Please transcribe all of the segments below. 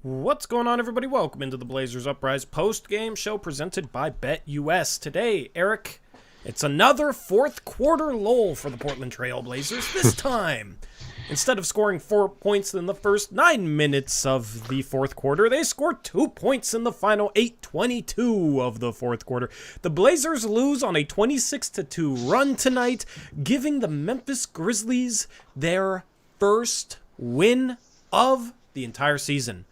What's going on, everybody? Welcome into the Blazers Uprise post-game show presented by BetUS. Today, Eric, it's another fourth quarter lull for the Portland Trail Blazers. This time, instead of scoring 4 points in the first 9 minutes of the fourth quarter, they scored 2 points in the final 8:22 of the fourth quarter. The Blazers lose on a 26-2 run tonight, giving the Memphis Grizzlies their first win of the entire season.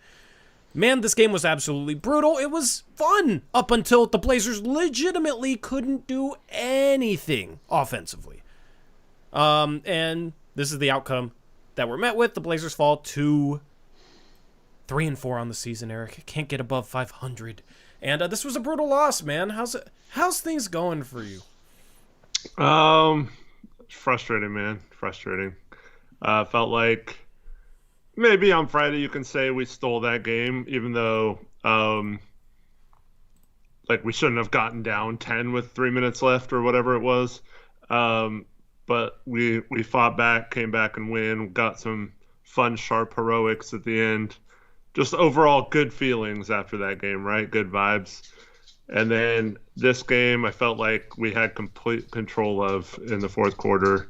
Man, this game was absolutely brutal. It was fun up until the Blazers legitimately couldn't do anything offensively. And this is the outcome that we're met with. The Blazers fall to 3-4 on the season, Eric. Can't get above 500. And this was a brutal loss, man. How's things going for you? Frustrating, man. Frustrating. Felt like maybe on Friday you can say we stole that game, even though we shouldn't have gotten down 10 with 3 minutes left or whatever it was. But we fought back, came back and win, got some fun, sharp heroics at the end. Just overall good feelings after that game, right? Good vibes. And then this game I felt like we had complete control of in the fourth quarter.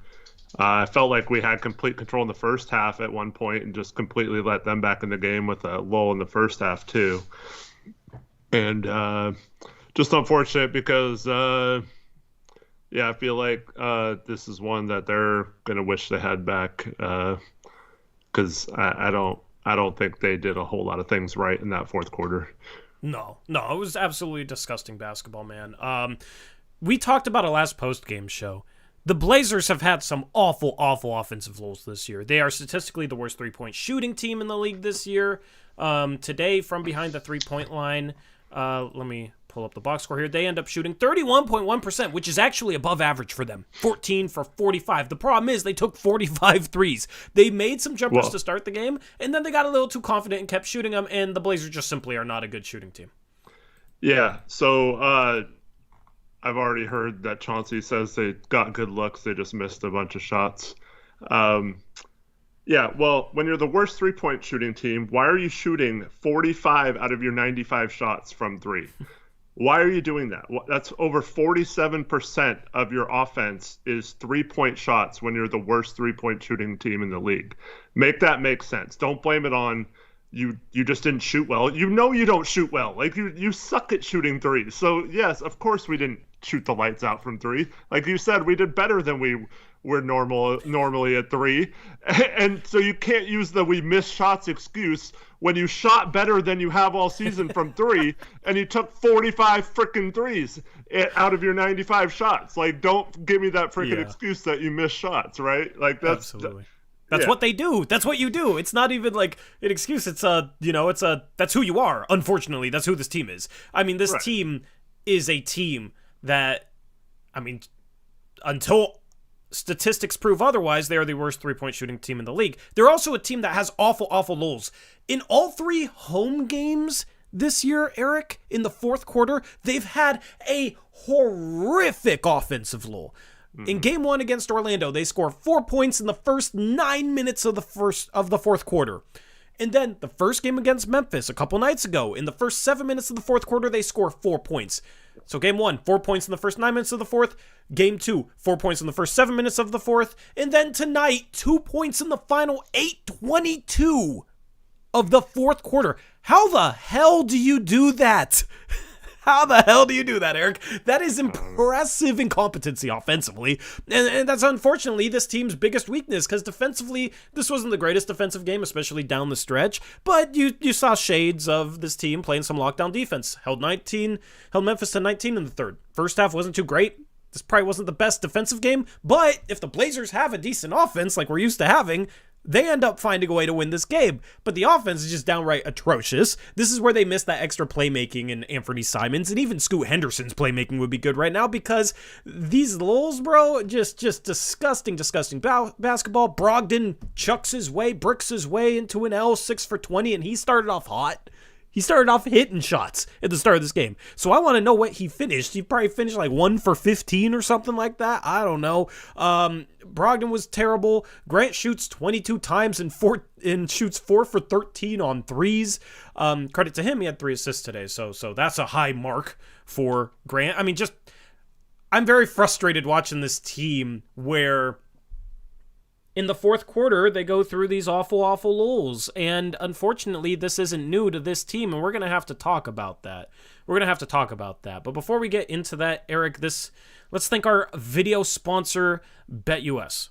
I felt like we had complete control in the first half at one point and just completely let them back in the game with a lull in the first half too. And just unfortunate because, I feel like this is one that they're going to wish they had back because I don't think they did a whole lot of things right in that fourth quarter. No, it was absolutely disgusting basketball, man. We talked about it last post-game show. The Blazers have had some awful offensive lulls this year. They are statistically the worst three-point shooting team in the league this year. Today, from behind the three-point line, let me pull up the box score here. They end up shooting 31.1%, which is actually above average for them. 14 for 45. The problem is they took 45 threes. They made some jumpers to start the game, and then they got a little too confident and kept shooting them, and the Blazers just simply are not a good shooting team. Yeah, so I've already heard that Chauncey says they got good looks. They just missed a bunch of shots. Well, when you're the worst three-point shooting team, why are you shooting 45 out of your 95 shots from three? Why are you doing that? That's over 47% of your offense is three-point shots when you're the worst three-point shooting team in the league. Make that make sense. Don't blame it on you just didn't shoot well. You know you don't shoot well. Like you suck at shooting threes. So yes, of course we didn't shoot the lights out from three. Like you said, we did better than we were normally at three. And so you can't use the we missed shots excuse when you shot better than you have all season from three and you took 45 freaking threes out of your 95 shots. Like don't give me that freaking excuse that you missed shots, right? Like that's absolutely. That's what they do. That's what you do. It's not even like an excuse. It's that's who you are. Unfortunately, that's who this team is. I mean, this team is a team that, until statistics prove otherwise, they are the worst three-point shooting team in the league. They're also a team that has awful lulls. In all three home games this year, Eric, in the fourth quarter, they've had a horrific offensive lull. In game one against Orlando, they score 4 points in the first 9 minutes of the fourth quarter. And then the first game against Memphis a couple nights ago, in the first 7 minutes of the fourth quarter, they score 4 points. So game one, 4 points in the first 9 minutes of the fourth. Game two, 4 points in the first 7 minutes of the fourth. And then tonight, 2 points in the final 8:22 of the fourth quarter. How the hell do you do that? How the hell do you do that, Eric? That is impressive incompetency offensively. And that's unfortunately this team's biggest weakness, because defensively, this wasn't the greatest defensive game, especially down the stretch. But you saw shades of this team playing some lockdown defense. Held Memphis to 19 in the third. First half wasn't too great. This probably wasn't the best defensive game. But if the Blazers have a decent offense like we're used to having, they end up finding a way to win this game. But the offense is just downright atrocious. This is where they miss that extra playmaking in Anfernee Simons, and even Scoot Henderson's playmaking would be good right now, because these lulls, bro, just disgusting basketball. Brogdon bricks his way into an L, 6 for 20, and he started off hot. He started off hitting shots at the start of this game. So I want to know what he finished. He probably finished like 1 for 15 or something like that. I don't know. Brogdon was terrible. Grant shoots 22 times and shoots 4 for 13 on threes. Credit to him, he had 3 assists today. So that's a high mark for Grant. I mean, I'm very frustrated watching this team where in the fourth quarter, they go through these awful lulls. And unfortunately, this isn't new to this team, and we're going to have to talk about that. But before we get into that, Eric, let's thank our video sponsor, BetUS.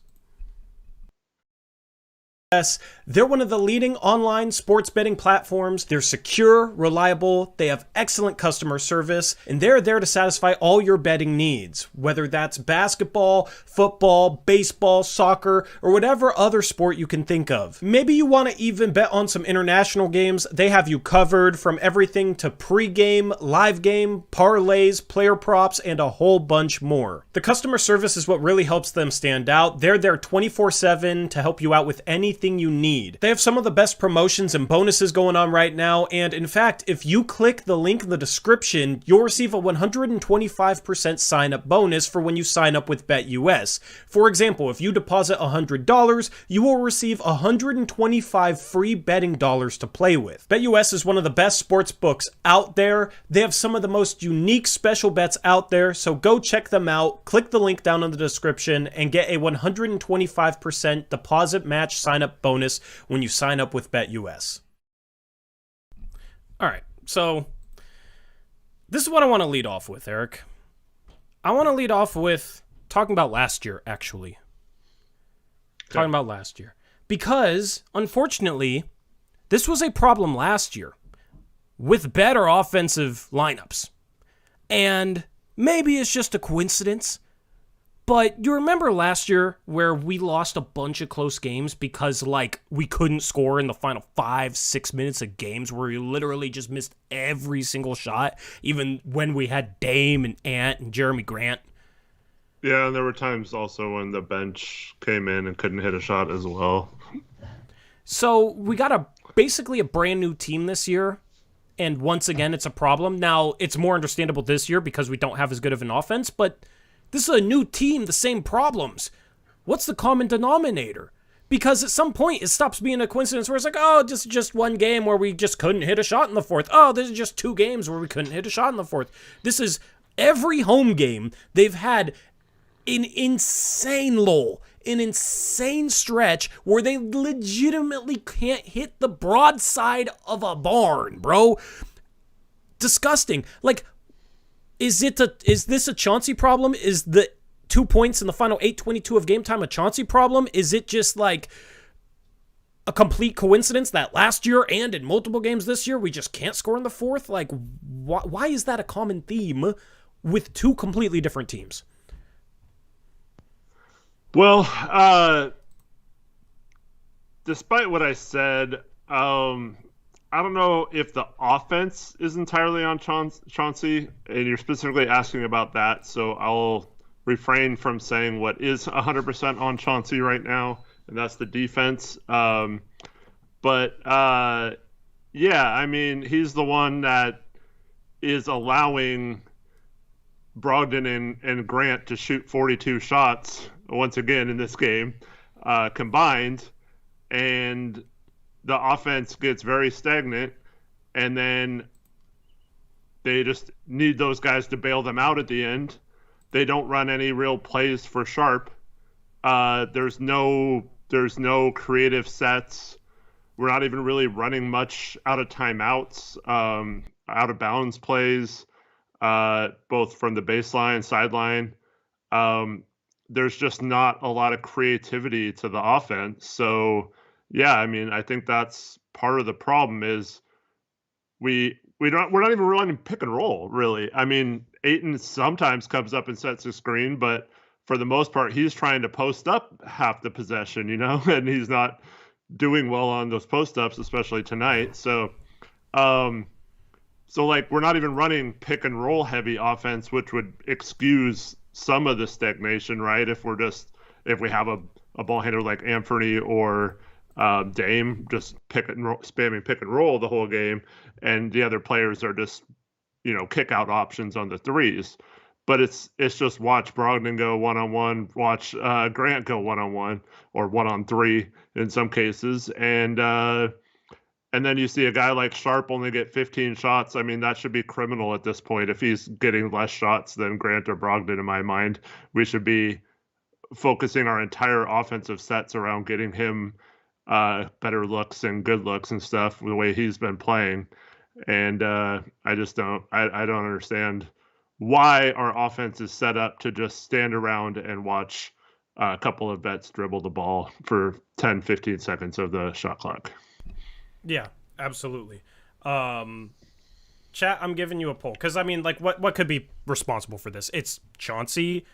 They're one of the leading online sports betting platforms. They're secure, reliable, they have excellent customer service, and they're there to satisfy all your betting needs, whether that's basketball, football, baseball, soccer, or whatever other sport you can think of. Maybe you want to even bet on some international games. They have you covered, from everything to pre-game, live game, parlays, player props, and a whole bunch more. The customer service is what really helps them stand out. They're there 24/7 to help you out with anything you need. They have some of the best promotions and bonuses going on right now, and in fact, if you click the link in the description, you'll receive a 125% sign-up bonus for when you sign up with BetUS. For example, if you deposit $100, you will receive 125 free betting dollars to play with. BetUS is one of the best sports books out there. They have some of the most unique special bets out there, so go check them out. Click the link down in the description and get a 125% deposit match sign-up bonus when you sign up with BetUS. All right, so this is what I want to lead off with, Eric. I want to lead off with talking about last year, actually. Okay. Talking about last year. Because, unfortunately, this was a problem last year with better offensive lineups. And maybe it's just a coincidence, but you remember last year where we lost a bunch of close games because, like, we couldn't score in the final 5-6 minutes of games, where we literally just missed every single shot, even when we had Dame and Ant and Jeremy Grant. Yeah, and there were times also when the bench came in and couldn't hit a shot as well. So we got basically a brand new team this year, and once again, it's a problem. Now, it's more understandable this year because we don't have as good of an offense, but this is a new team, the same problems. What's the common denominator? Because at some point, it stops being a coincidence where it's like, oh, this is just one game where we just couldn't hit a shot in the fourth. Oh, this is just 2 games where we couldn't hit a shot in the fourth. This is every home game they've had an insane lull, an insane stretch where they legitimately can't hit the broadside of a barn, bro. Disgusting. Like, is this a Chauncey problem? Is the 2 points in the final 8:22 of game time a Chauncey problem? Is it just like a complete coincidence that last year and in multiple games this year we just can't score in the fourth? Like, why is that a common theme with 2 completely different teams? Well, despite what I said, I don't know if the offense is entirely on Chauncey, and you're specifically asking about that, so I'll refrain from saying what is 100% on Chauncey right now, and that's the defense. Yeah, I mean, he's the one that is allowing Brogdon and Grant to shoot 42 shots once again in this game combined, and the offense gets very stagnant, and then they just need those guys to bail them out at the end. They don't run any real plays for Sharp. There's no creative sets. We're not even really running much out of timeouts, out of bounds plays, both from the baseline, sideline. There's just not a lot of creativity to the offense. So, yeah, I mean, I think that's part of the problem is we're not even running pick and roll, really. I mean, Ayton sometimes comes up and sets a screen, but for the most part, he's trying to post up half the possession, and he's not doing well on those post ups, especially tonight. So like, we're not even running pick and roll heavy offense, which would excuse some of the stagnation, right? If we have a ball handler like Anfernee or Dame just spamming pick and roll the whole game, and the other players are just kick out options on the threes. But it's just watch Brogdon go one-on-one, watch Grant go one-on-one or one-on-three in some cases, and then you see a guy like Sharp only get 15 shots. I mean, that should be criminal at this point. If he's getting less shots than Grant or Brogdon, in my mind, we should be focusing our entire offensive sets around getting him better looks and good looks and stuff the way he's been playing. And I just don't understand why our offense is set up to just stand around and watch a couple of vets dribble the ball for 10, 15 seconds of the shot clock. Yeah, absolutely. Chat, I'm giving you a poll. Because, I mean, like, what could be responsible for this? It's Chauncey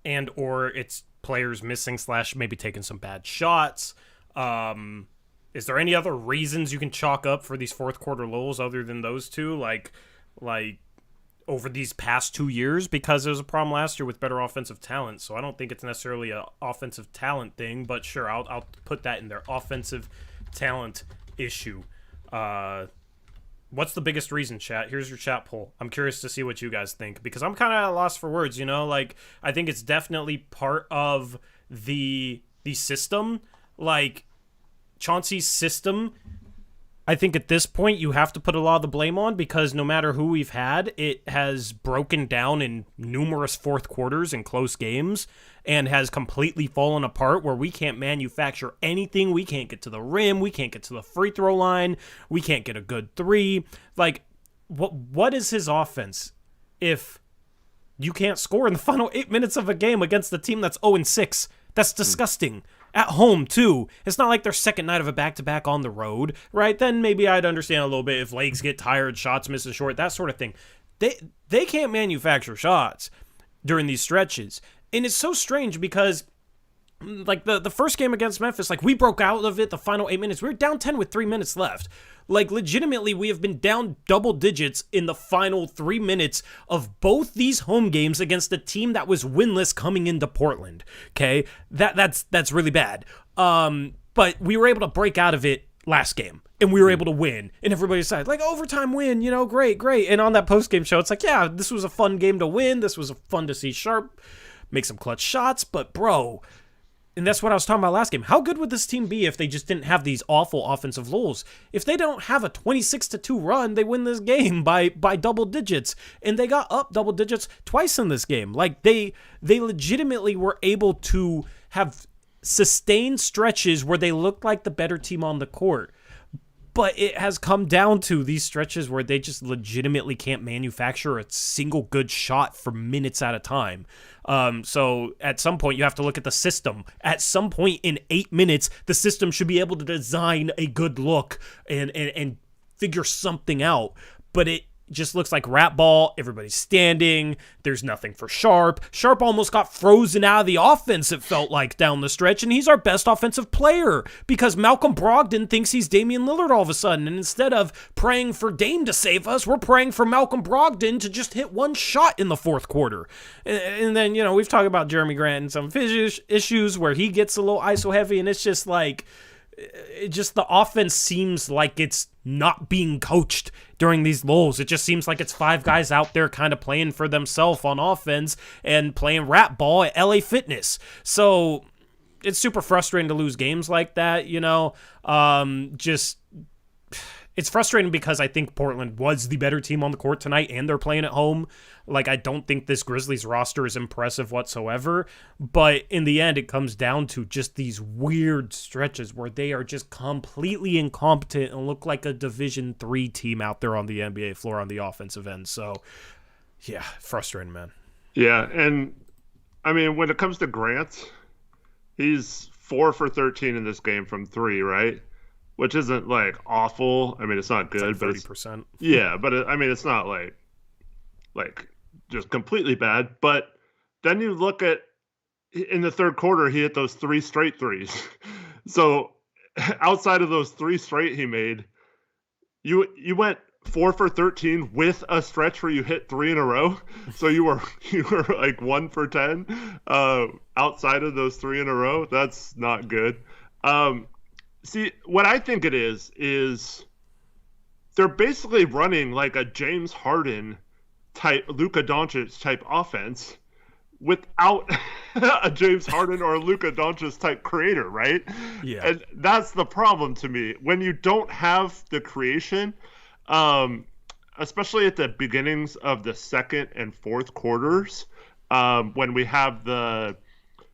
and or it's players missing / maybe taking some bad shots. Is there any other reasons you can chalk up for these fourth quarter lulls other than those two? Like over these past 2 years? Because there was a problem last year with better offensive talent. So I don't think it's necessarily an offensive talent thing. But sure, I'll put that in there. Offensive talent issue. What's the biggest reason, chat? Here's your chat poll. I'm curious to see what you guys think, because I'm kind of at a loss for words, like, I think it's definitely part of the system. Like, Chauncey's system, I think at this point you have to put a lot of the blame on, because no matter who we've had, it has broken down in numerous fourth quarters and close games and has completely fallen apart where we can't manufacture anything. We can't get to the rim. We can't get to the free throw line. We can't get a good three. Like, what is his offense if you can't score in the final 8 minutes of a game against the team that's 0-6? That's disgusting. At home, too. It's not like their second night of a back-to-back on the road, right? Then maybe I'd understand a little bit if legs get tired, shots misses short, that sort of thing. They can't manufacture shots during these stretches. And it's so strange because, like, the first game against Memphis, like, we broke out of it the final 8 minutes. We were down 10 with 3 minutes left. Like, legitimately, we have been down double digits in the final 3 minutes of both these home games against a team that was winless coming into Portland. Okay, that's really bad. But we were able to break out of it last game, and we were able to win. And everybody decided, like, overtime win, great. And on that post-game show, it's like, yeah, this was a fun game to win. This was fun to see Sharp make some clutch shots, but bro. And that's what I was talking about last game. How good would this team be if they just didn't have these awful offensive lulls? If they don't have a 26-2 run, they win this game by double digits. And they got up double digits twice in this game. Like, they legitimately were able to have sustained stretches where they looked like the better team on the court. But it has come down to these stretches where they just legitimately can't manufacture a single good shot for minutes at a time. So at some point, you have to look at the system. At some point in 8 minutes, the system should be able to design a good look and figure something out. But it just looks like rat ball. Everybody's standing. There's nothing for Sharp. Sharp almost got frozen out of the offense, it felt like, down the stretch, and he's our best offensive player because Malcolm Brogdon thinks he's Damian Lillard all of a sudden, and instead of praying for Dame to save us, we're praying for Malcolm Brogdon to just hit one shot in the fourth quarter. And then, we've talked about Jeremy Grant and some issues where he gets a little ISO heavy, and it's just like, the offense seems like it's not being coached during these lulls. It just seems like it's five guys out there kind of playing for themselves on offense and playing rat ball at LA Fitness. So it's super frustrating to lose games like that, it's frustrating because I think Portland was the better team on the court tonight and they're playing at home. Like, I don't think this Grizzlies roster is impressive whatsoever, but in the end, it comes down to just these weird stretches where they are just completely incompetent and look like a Division III team out there on the NBA floor on the offensive end. So, yeah, frustrating, man. Yeah, and I mean, when it comes to Grant, he's 4 for 13 in this game from 3, right? Which isn't, like, awful. I mean, it's not good, it's like 30%. But yeah, but it's not like just completely bad. But then you look at in the third quarter, he hit those 3 straight threes. So outside of those 3 straight he made, you went 4 for 13 with a stretch where you hit 3 in a row. So you were like 1 for 10 outside of those 3 in a row. That's not good. See, what I think it is they're basically running like a James Harden type, Luka Doncic type offense without a James Harden or a Luka Doncic type creator, right? Yeah. And that's the problem to me. When you don't have the creation, especially at the beginnings of the second and fourth quarters, when we have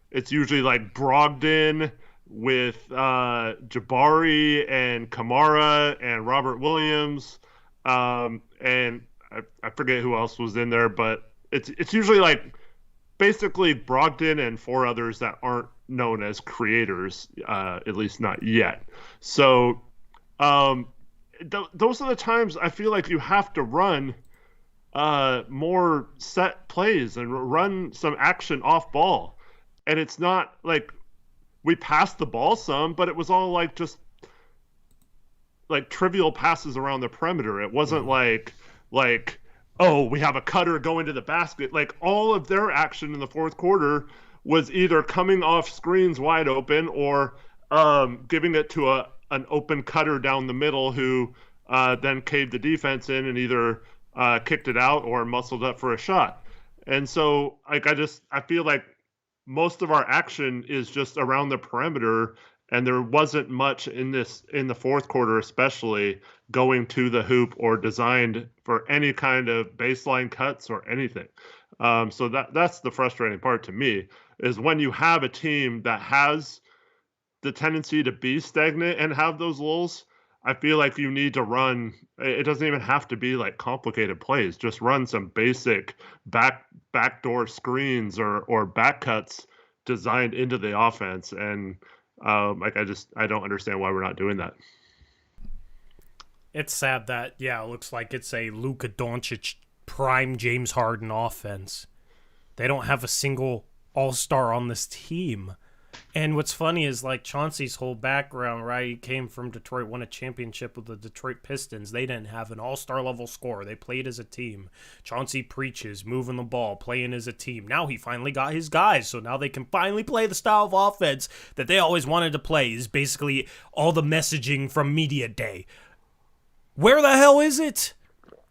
it's usually like Brogdon with Jabari and Camara and Robert Williams, and I forget who else was in there, but it's usually like basically Brogdon and four others that aren't known as creators, at least not yet. So those are the times I feel like you have to run more set plays and run some action off ball. And it's not like we passed the ball some, but it was all like just like trivial passes around the perimeter. It wasn't like, oh, we have a cutter going to the basket. Like all of their action in the fourth quarter was either coming off screens wide open or giving it to an open cutter down the middle who then caved the defense in and either kicked it out or muscled up for a shot. And so like I feel like most of our action is just around the perimeter, and there wasn't much in the fourth quarter, especially going to the hoop or designed for any kind of baseline cuts or anything. So that's the frustrating part to me, is when you have a team that has the tendency to be stagnant and have those lulls, I feel like you need to run. It doesn't even have to be like complicated plays. Just run some basic backdoor screens or back cuts designed into the offense. And I don't understand why we're not doing that. It's sad that, it looks like it's a Luka Doncic prime James Harden offense. They don't have a single all-star on this team. And what's funny is like Chauncey's whole background, right? He came from Detroit, won a championship with the Detroit Pistons. They didn't have an all-star level scorer. They played as a team. Chauncey preaches, moving the ball, playing as a team. Now he finally got his guys, so now they can finally play the style of offense that they always wanted to play. Is basically all the messaging from media day. Where the hell is it?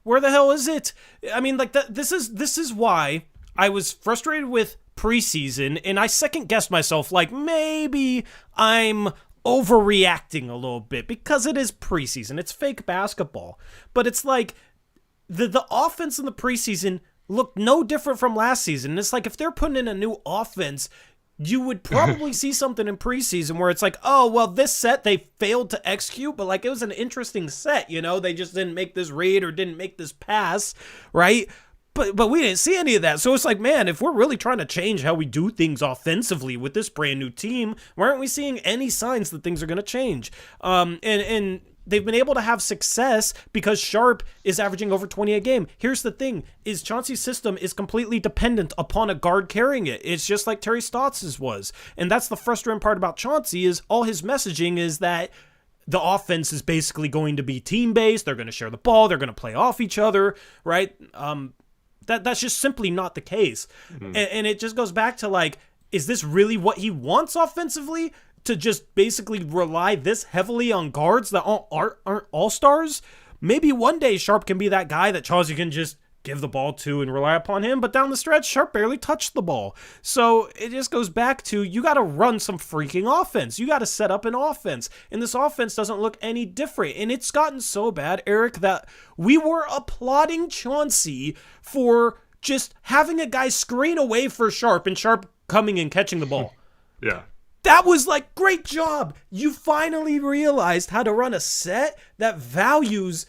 Where the hell is it? I mean, like this is why I was frustrated with preseason, and I second-guessed myself, like, maybe I'm overreacting a little bit, because it is preseason. It's fake basketball. But it's like, the offense in the preseason looked no different from last season. And it's like, if they're putting in a new offense, you would probably see something in preseason where it's like, oh, well, this set they failed to execute, but like, it was an interesting set, they just didn't make this read or didn't make this pass, right? But we didn't see any of that. So it's like, man, if we're really trying to change how we do things offensively with this brand new team, why aren't we seeing any signs that things are going to change? And they've been able to have success because Sharp is averaging over 20 a game. Here's the thing, is Chauncey's system is completely dependent upon a guard carrying it. It's just like Terry Stotts's was. And that's the frustrating part about Chauncey, is all his messaging is that the offense is basically going to be team-based. They're going to share the ball. They're going to play off each other, right? That's just simply not the case. Mm-hmm. And it just goes back to like, is this really what he wants offensively? To just basically rely this heavily on guards that aren't all-stars? Maybe one day Sharp can be that guy that Chauncey can just give the ball to and rely upon him, but down the stretch, Sharp barely touched the ball. So it just goes back to, you got to run some freaking offense. You got to set up an offense. And this offense doesn't look any different. And it's gotten so bad, Eric, that we were applauding Chauncey for just having a guy screen away for Sharp and Sharp coming and catching the ball. Yeah. That was like, great job. You finally realized how to run a set that values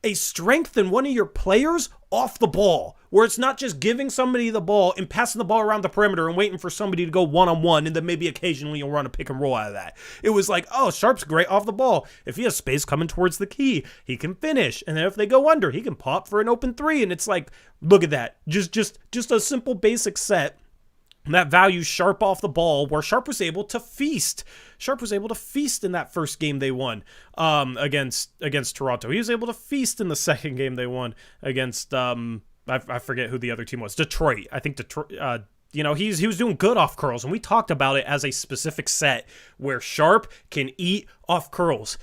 a strength in one of your players off the ball, where it's not just giving somebody the ball and passing the ball around the perimeter and waiting for somebody to go one-on-one, and then maybe occasionally you'll run a pick and roll out of that. It was like, oh, Sharp's great off the ball. If he has space coming towards the key, he can finish. And then if they go under, he can pop for an open three. And it's like, look at that. Just a simple basic set that values Sharp off the ball, where Sharp was able to feast. Sharp was able to feast in that first game they won against Toronto. He was able to feast in the second game they won against I forget who the other team was. Detroit. I think You know, he was doing good off curls, and we talked about it as a specific set where Sharp can eat off curls.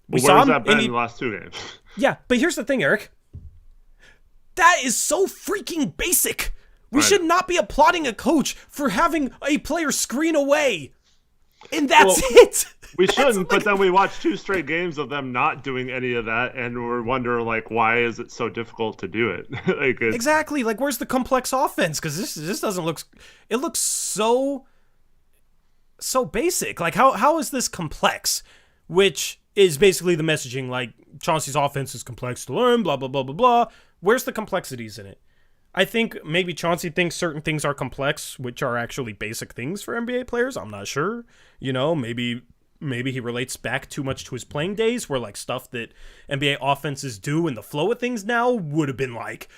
Where has that been in the last 2 games? Yeah, but here's the thing, Eric. That is so freaking basic. We should not be applauding a coach for having a player screen away. And that's it. We shouldn't, but then we watched 2 straight games of them not doing any of that, and we're wondering, like, why is it so difficult to do it? Exactly. Like, where's the complex offense? Because this doesn't look... It looks so basic. Like, how is this complex? Which is basically the messaging, like, Chauncey's offense is complex to learn, blah, blah, blah, blah, blah. Where's the complexities in it? I think maybe Chauncey thinks certain things are complex, which are actually basic things for NBA players. I'm not sure. You know, maybe he relates back too much to his playing days where, like, stuff that NBA offenses do in the flow of things now would have been, like,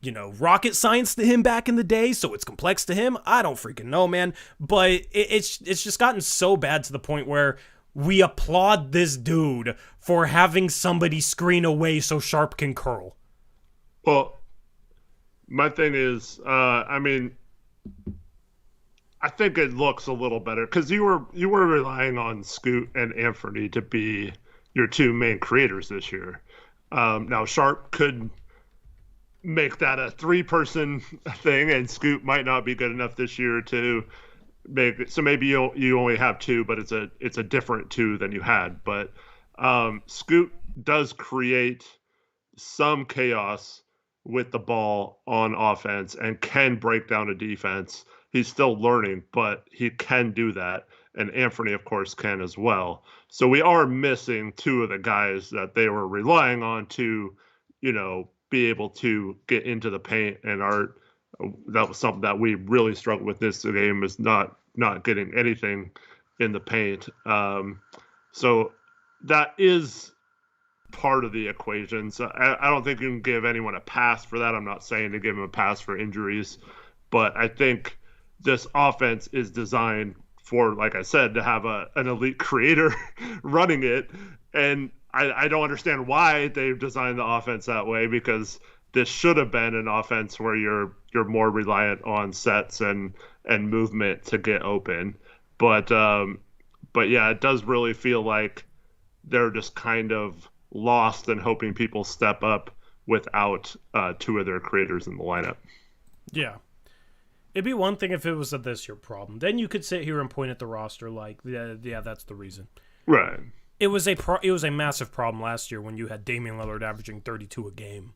you know, rocket science to him back in the day, so it's complex to him. I don't freaking know, man. But it's just gotten so bad to the point where we applaud this dude for having somebody screen away so Sharp can curl. Well, my thing is, I mean, I think it looks a little better because you were relying on Scoot and Anfernee to be your 2 main creators this year. Now Sharp could make that a 3-person thing, and Scoot might not be good enough this year to make it. So maybe you only have 2, but it's a different 2 than you had. But Scoot does create some chaos with the ball on offense and can break down a defense. He's still learning, but he can do that. And Anfernee, of course, can as well. So we are missing 2 of the guys that they were relying on to, you know, be able to get into the paint. And that was something that we really struggled with this game, is not getting anything in the paint. So that is part of the equation. So I don't think you can give anyone a pass for that. I'm not saying to give him a pass for injuries, but I think this offense is designed for, like I said, to have an elite creator running it. And I don't understand why they've designed the offense that way, because this should have been an offense where you're more reliant on sets and movement to get open. But yeah, it does really feel like they're just kind of lost and hoping people step up without 2 of their creators in the lineup. Yeah. It'd be one thing if it was a this year problem. Then you could sit here and point at the roster like, yeah, that's the reason. Right. It was a massive problem last year when you had Damian Lillard averaging 32 a game.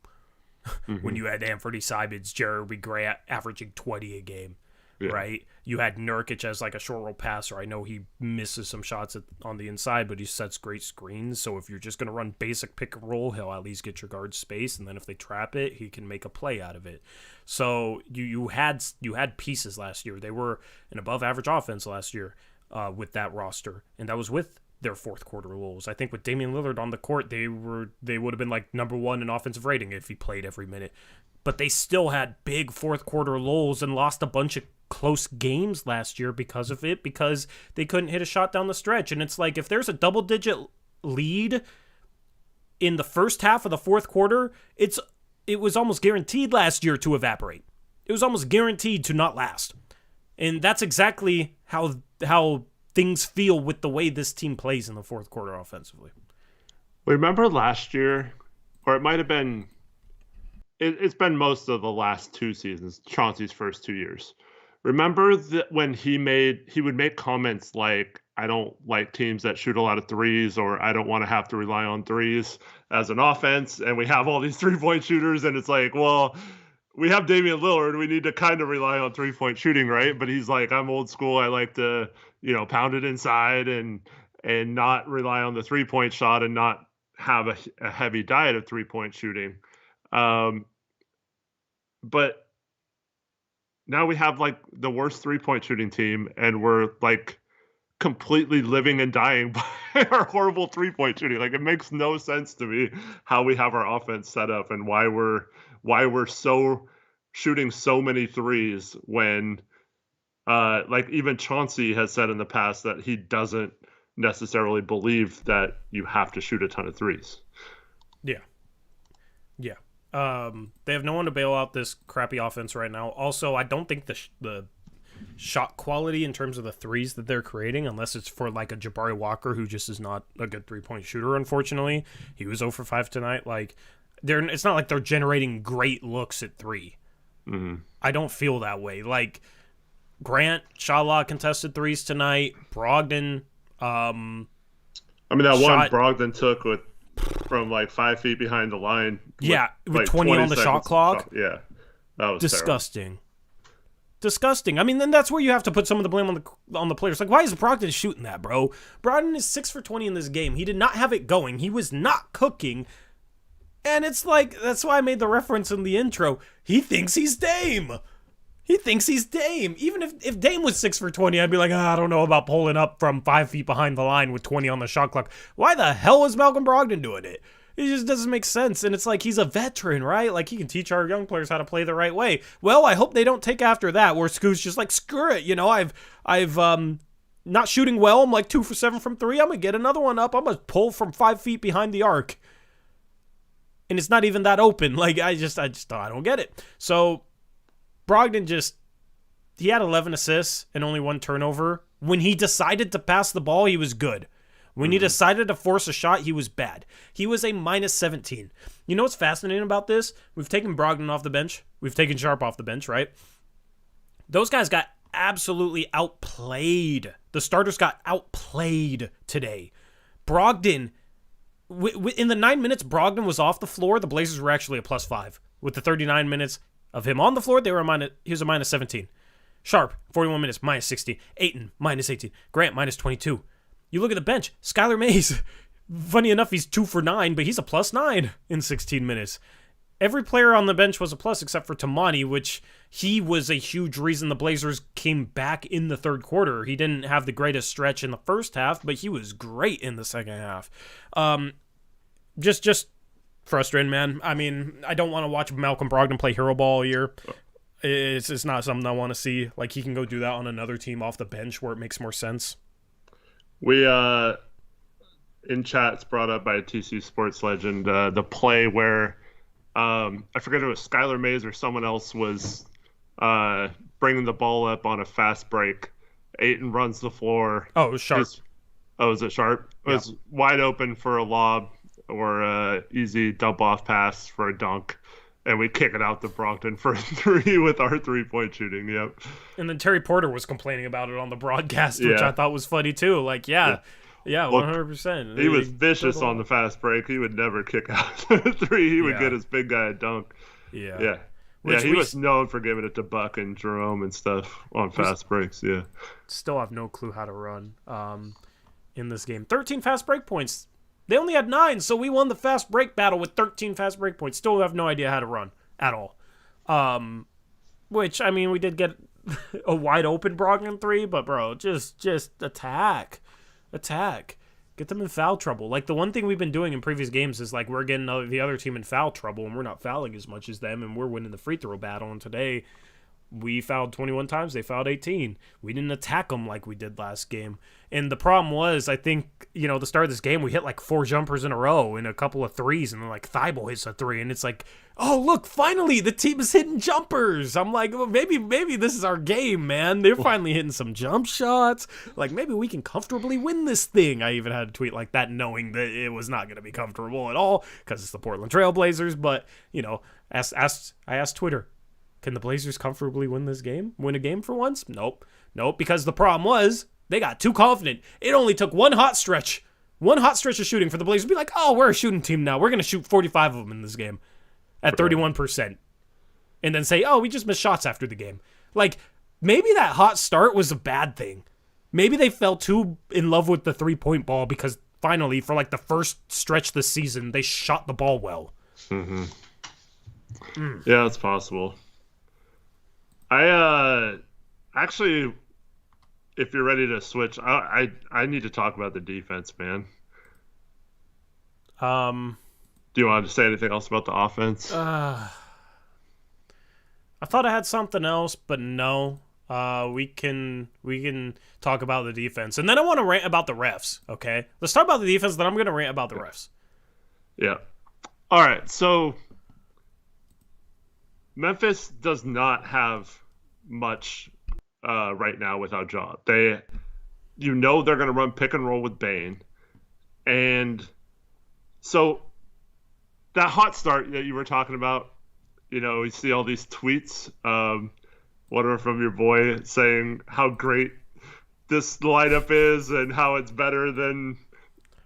Mm-hmm. When you had Anfernee Simons, Jeremy Gray averaging 20 a game. Yeah. Right? You had Nurkic as like a short roll passer. I know he misses some shots on the inside, but he sets great screens. So if you're just going to run basic pick and roll, he'll at least get your guard space, and then if they trap it, he can make a play out of it. So you had pieces last year. They were an above average offense last year with that roster, and that was with their fourth quarter lulls. I think with Damian Lillard on the court, they would have been like number 1 in offensive rating if he played every minute. But they still had big fourth quarter lulls and lost a bunch of close games last year because of it, because they couldn't hit a shot down the stretch. And it's like, if there's a double-digit lead in the first half of the fourth quarter, it was almost guaranteed last year to evaporate. It was almost guaranteed to not last. And that's exactly how things feel with the way this team plays in the fourth quarter offensively. Remember last year, or it might have been, it's been most of the last 2 seasons, Chauncey's first 2 years. Remember that when he would make comments like, I don't like teams that shoot a lot of threes, or I don't want to have to rely on threes as an offense. And we have all these 3-point shooters, and it's like, well, we have Damian Lillard. We need to kind of rely on 3-point shooting, right? But he's like, I'm old school. I like to, pound it inside and not rely on the 3-point shot and not have a heavy diet of 3-point shooting. But now we have like the worst 3-point shooting team, and we're like completely living and dying by our horrible 3-point shooting. Like, it makes no sense to me how we have our offense set up and why we're so shooting so many threes when like even Chauncey has said in the past that he doesn't necessarily believe that you have to shoot a ton of threes. Yeah. They have no one to bail out this crappy offense right now. Also, I don't think the shot quality in terms of the threes that they're creating, unless it's for like a Jabari Walker who just is not a good 3-point shooter, unfortunately. He was 0 for 5 tonight. Like, it's not like they're generating great looks at 3. Mm-hmm. I don't feel that way. Like, Grant shot a lot of contested threes tonight. Brogdon, I mean, that one Brogdon took from like 5 feet behind the line. With like 20 on the shot clock. Yeah, that was disgusting. Terrible. Disgusting. I mean, then that's where you have to put some of the blame on the players. Like, why is Brogdon shooting that, bro? Brogdon is 6 for 20 in this game. He did not have it going. He was not cooking. And it's like, that's why I made the reference in the intro. He thinks he's Dame. He thinks he's Dame. Even if Dame was 6 for 20, I'd be like, I don't know about pulling up from 5 feet behind the line with 20 on the shot clock. Why the hell is Malcolm Brogdon doing it? It just doesn't make sense. And it's like, he's a veteran, right? Like, he can teach our young players how to play the right way. Well, I hope they don't take after that, where Scoot's just like, screw it. You know, I've not shooting well. I'm like 2 for 7 from 3. I'm going to get another one up. I'm going to pull from 5 feet behind the arc. And it's not even that open. Like, I don't get it. So, Brogdon he had 11 assists and only 1 turnover. When he decided to pass the ball, he was good. When he decided to force a shot, he was bad. He was a minus 17. You know what's fascinating about this? We've taken Brogdon off the bench. We've taken Sharp off the bench, right? Those guys got absolutely outplayed. The starters got outplayed today. Brogdon, in the 9 minutes Brogdon was off the floor, the Blazers were actually a +5. With the 39 minutes of him on the floor, he was a minus 17. Sharp, 41 minutes, minus 60. Ayton, minus 18. Grant, minus 22. You look at the bench, Skylar Mays, funny enough, he's 2 for 9, but he's a +9 in 16 minutes. Every player on the bench was a plus except for Toumani, which he was a huge reason the Blazers came back in the third quarter. He didn't have the greatest stretch in the first half, but he was great in the second half. Just frustrating, man. I mean, I don't want to watch Malcolm Brogdon play hero ball all year. It's not something I want to see. Like, he can go do that on another team off the bench where it makes more sense. We, in chats brought up by a TC Sports legend, the play where, I forget if it was Skylar Mays or someone else was bringing the ball up on a fast break. Ayton runs the floor. Oh, it was Sharp. Was it Sharp? It was wide open for a lob or a easy dump-off pass for a dunk. And we kick it out to Brogdon for a 3 with our 3-point shooting. Yep. And then Terry Porter was complaining about it on the broadcast, which I thought was funny too. Like, yeah, 100%. He was vicious on the fast break. He would never kick out a 3. He would get his big guy a dunk. Yeah. He was known for giving it to Buck and Jerome and stuff on fast breaks. Yeah. Still have no clue how to run in this game. 13 fast break points. They only had 9, so we won the fast break battle with 13 fast break points. Still have no idea how to run at all. Which, I mean, we did get a wide open Brogdon 3, but bro, just attack. Get them in foul trouble. Like, the one thing we've been doing in previous games is, like, we're getting the other team in foul trouble, and we're not fouling as much as them, and we're winning the free throw battle. And today, we fouled 21 times. They fouled 18. We didn't attack them like we did last game. And the problem was, I think, the start of this game, we hit like 4 jumpers in a row and a couple of threes, and then like Thibault hits a 3, and it's like, oh, look, finally, the team is hitting jumpers. I'm like, well, maybe this is our game, man. They're finally hitting some jump shots. Like, maybe we can comfortably win this thing. I even had a tweet like that, knowing that it was not going to be comfortable at all because it's the Portland Trail Blazers. But, I asked Twitter, can the Blazers comfortably win this game? Win a game for once? Nope, because the problem was they got too confident. It only took one hot stretch of shooting for the Blazers to be like, oh, we're a shooting team now. We're going to shoot 45 of them in this game at 31%. And then say, oh, we just missed shots after the game. Like, maybe that hot start was a bad thing. Maybe they fell too in love with the 3-point ball because finally, for like the first stretch this season, they shot the ball well. Mm-hmm. Yeah, it's possible. I actually, if you're ready to switch, I need to talk about the defense, man. Do you want to say anything else about the offense? I thought I had something else, but no. We can talk about the defense, and then I want to rant about the refs. Okay, let's talk about the defense. Then I'm going to rant about the refs. Yeah. All right. So Memphis does not have much right now without Ja. They're going to run pick and roll with Bane. And so that hot start that you were talking about, we see all these tweets, whatever from your boy saying how great this lineup is and how it's better than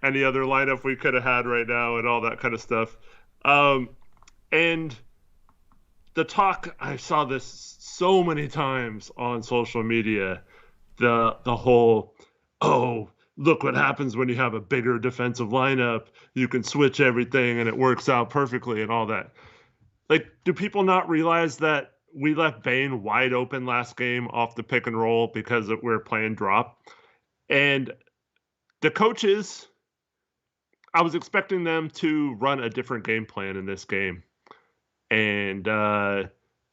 any other lineup we could have had right now and all that kind of stuff. And the talk, I saw this so many times on social media, the whole, oh, look what happens when you have a bigger defensive lineup. You can switch everything and it works out perfectly and all that. Like, do people not realize that we left Bane wide open last game off the pick and roll because we're playing drop? And the coaches, I was expecting them to run a different game plan in this game and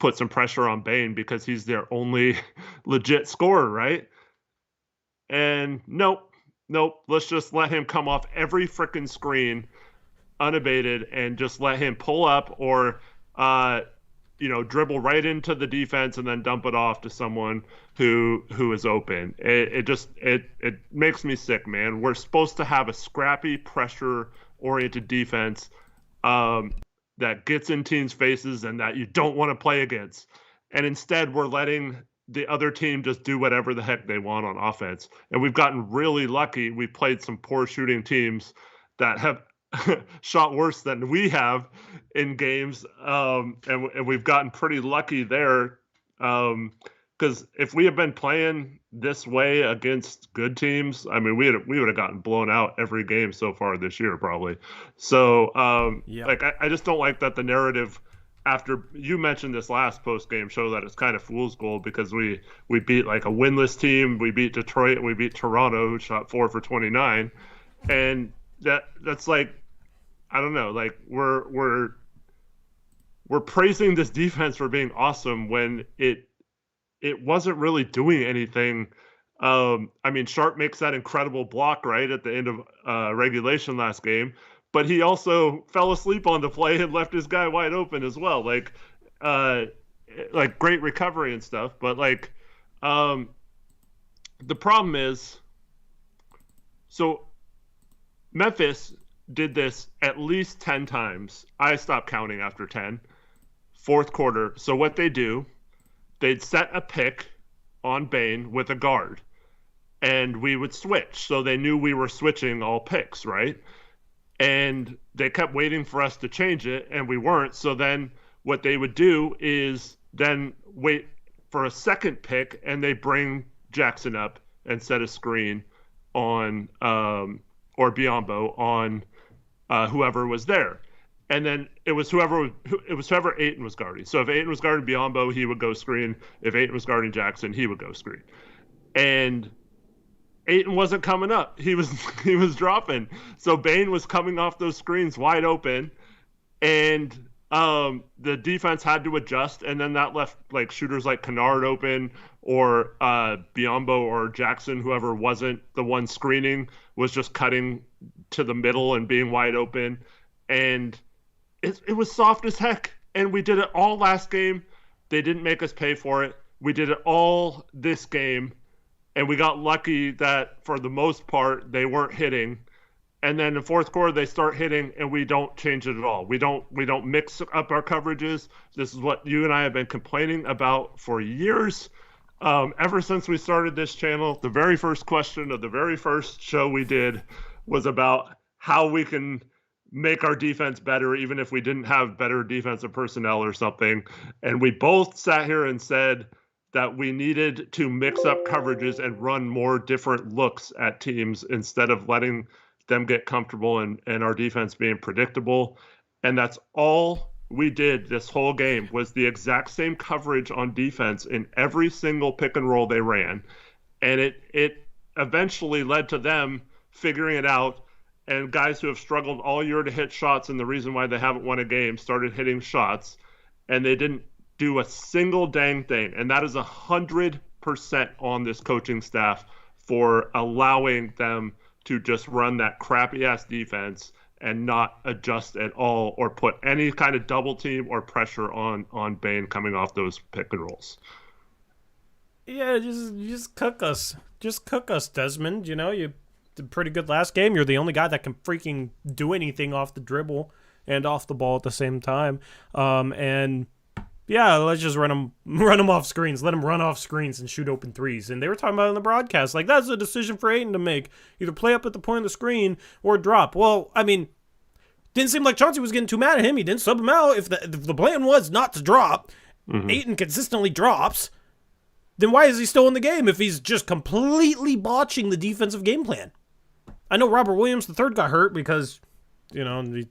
put some pressure on Bane because he's their only legit scorer, right? And nope. Let's just let him come off every freaking screen unabated and just let him pull up or dribble right into the defense and then dump it off to someone who is open. It makes me sick, man. We're supposed to have a scrappy, pressure-oriented defense that gets in teams' faces and that you don't want to play against. And instead, we're letting the other team just do whatever the heck they want on offense. And we've gotten really lucky. We played some poor shooting teams that have shot worse than we have in games. And we've gotten pretty lucky there. Because if we had been playing this way against good teams, I mean, we would have gotten blown out every game so far this year, probably. So, I just don't like that the narrative after you mentioned this last post game show that it's kind of fool's gold because we beat like a winless team. We beat Detroit. We beat Toronto, who shot 4 for 29. And that's like, I don't know, like we're praising this defense for being awesome when it wasn't really doing anything. I mean, Sharp makes that incredible block right at the end of regulation last game, but he also fell asleep on the play and left his guy wide open as well. Like great recovery and stuff. But the problem is, so Memphis did this at least 10 times. I stopped counting after 10. Fourth quarter. So what they do, they'd set a pick on Bane with a guard, and we would switch. So they knew we were switching all picks, right? And they kept waiting for us to change it, and we weren't. So then what they would do is then wait for a second pick, and they bring Jackson up and set a screen on or Biyombo on whoever was there. And then it was whoever Ayton was guarding. So if Ayton was guarding Biyombo, he would go screen. If Ayton was guarding Jackson, he would go screen. And Ayton wasn't coming up. He was dropping. So Bane was coming off those screens wide open, and the defense had to adjust. And then that left like shooters like Kennard open, or Biyombo or Jackson, whoever wasn't the one screening, was just cutting to the middle and being wide open. And it was soft as heck. And we did it all last game. They didn't make us pay for it. We did it all this game. And we got lucky that for the most part, they weren't hitting. And then in the fourth quarter, they start hitting, and we don't change it at all. We don't mix up our coverages. This is what you and I have been complaining about for years. Ever since we started this channel, the very first question of the very first show we did was about how we can make our defense better, even if we didn't have better defensive personnel or something. And we both sat here and said that we needed to mix up coverages and run more different looks at teams instead of letting them get comfortable and our defense being predictable. And that's all we did this whole game, was the exact same coverage on defense in every single pick and roll they ran. And it eventually led to them figuring it out, and guys who have struggled all year to hit shots, and the reason why they haven't won a game, started hitting shots, and they didn't do a single dang thing. And that is 100% on this coaching staff for allowing them to just run that crappy ass defense and not adjust at all or put any kind of double team or pressure on Bane coming off those pick and rolls. Yeah, just cook us. Just cook us, Desmond. You know, you did pretty good last game. You're the only guy that can freaking do anything off the dribble and off the ball at the same time. And yeah, let's just run them off screens. Let them run off screens and shoot open threes. And they were talking about it in the broadcast, like, that's a decision for Ayton to make. Either play up at the point of the screen or drop. Well, I mean, didn't seem like Chauncey was getting too mad at him. He didn't sub him out. If the plan was not to drop, Ayton consistently drops, then why is he still in the game if he's just completely botching the defensive game plan? I know Robert Williams III got hurt because, you know, the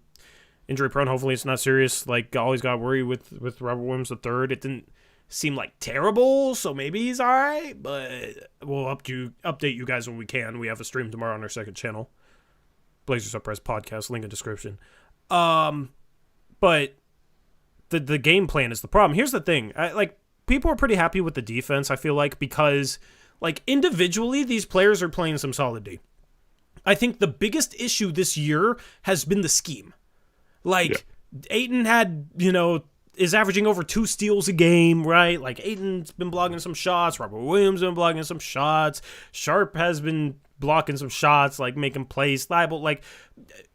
injury prone. Hopefully it's not serious. Like, always got worried with Robert Williams III. It didn't seem like terrible, so maybe he's all right. But we'll update you guys when we can. We have a stream tomorrow on our second channel, Blazers Uprise podcast, link in description. But the game plan is the problem. Here's the thing. People are pretty happy with the defense, I feel like, because, like, individually, these players are playing some solid D. I think the biggest issue this year has been the scheme. Like, Ayton is averaging over 2 steals a game, right? Like, Ayton's been blocking some shots. Robert Williams has been blocking some shots. Sharp has been blocking some shots, like, making plays. Like,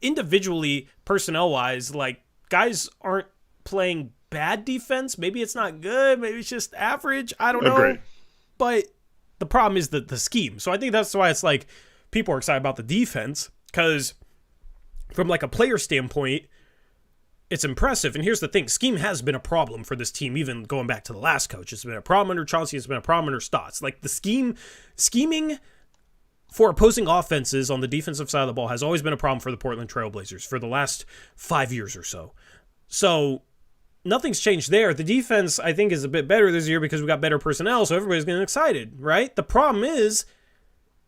individually, personnel-wise, like, guys aren't playing bad defense. Maybe it's not good. Maybe it's just average. I don't know. But the problem is the scheme. So I think that's why it's like people are excited about the defense, because from like a player standpoint, it's impressive. And here's the thing. Scheme has been a problem for this team, even going back to the last coach. It's been a problem under Chauncey. It's been a problem under Stotts. Like, the scheming for opposing offenses on the defensive side of the ball has always been a problem for the Portland Trail Blazers for the last 5 years or so. So nothing's changed there. The defense, I think, is a bit better this year because we got better personnel, so everybody's getting excited, right? The problem is,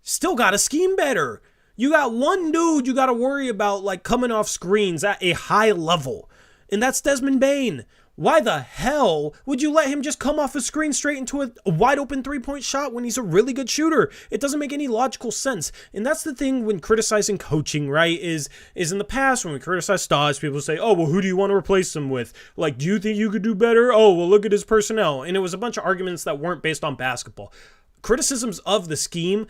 still got to scheme better. You got one dude you got to worry about, like, coming off screens at a high level, and that's Desmond Bane. Why the hell would you let him just come off a screen straight into a wide-open three-point shot when he's a really good shooter? It doesn't make any logical sense. And that's the thing when criticizing coaching, right, is in the past when we criticize Stotts, people say, oh, well, who do you want to replace him with? Like, do you think you could do better? Oh, well, look at his personnel. And it was a bunch of arguments that weren't based on basketball. Criticisms of the scheme,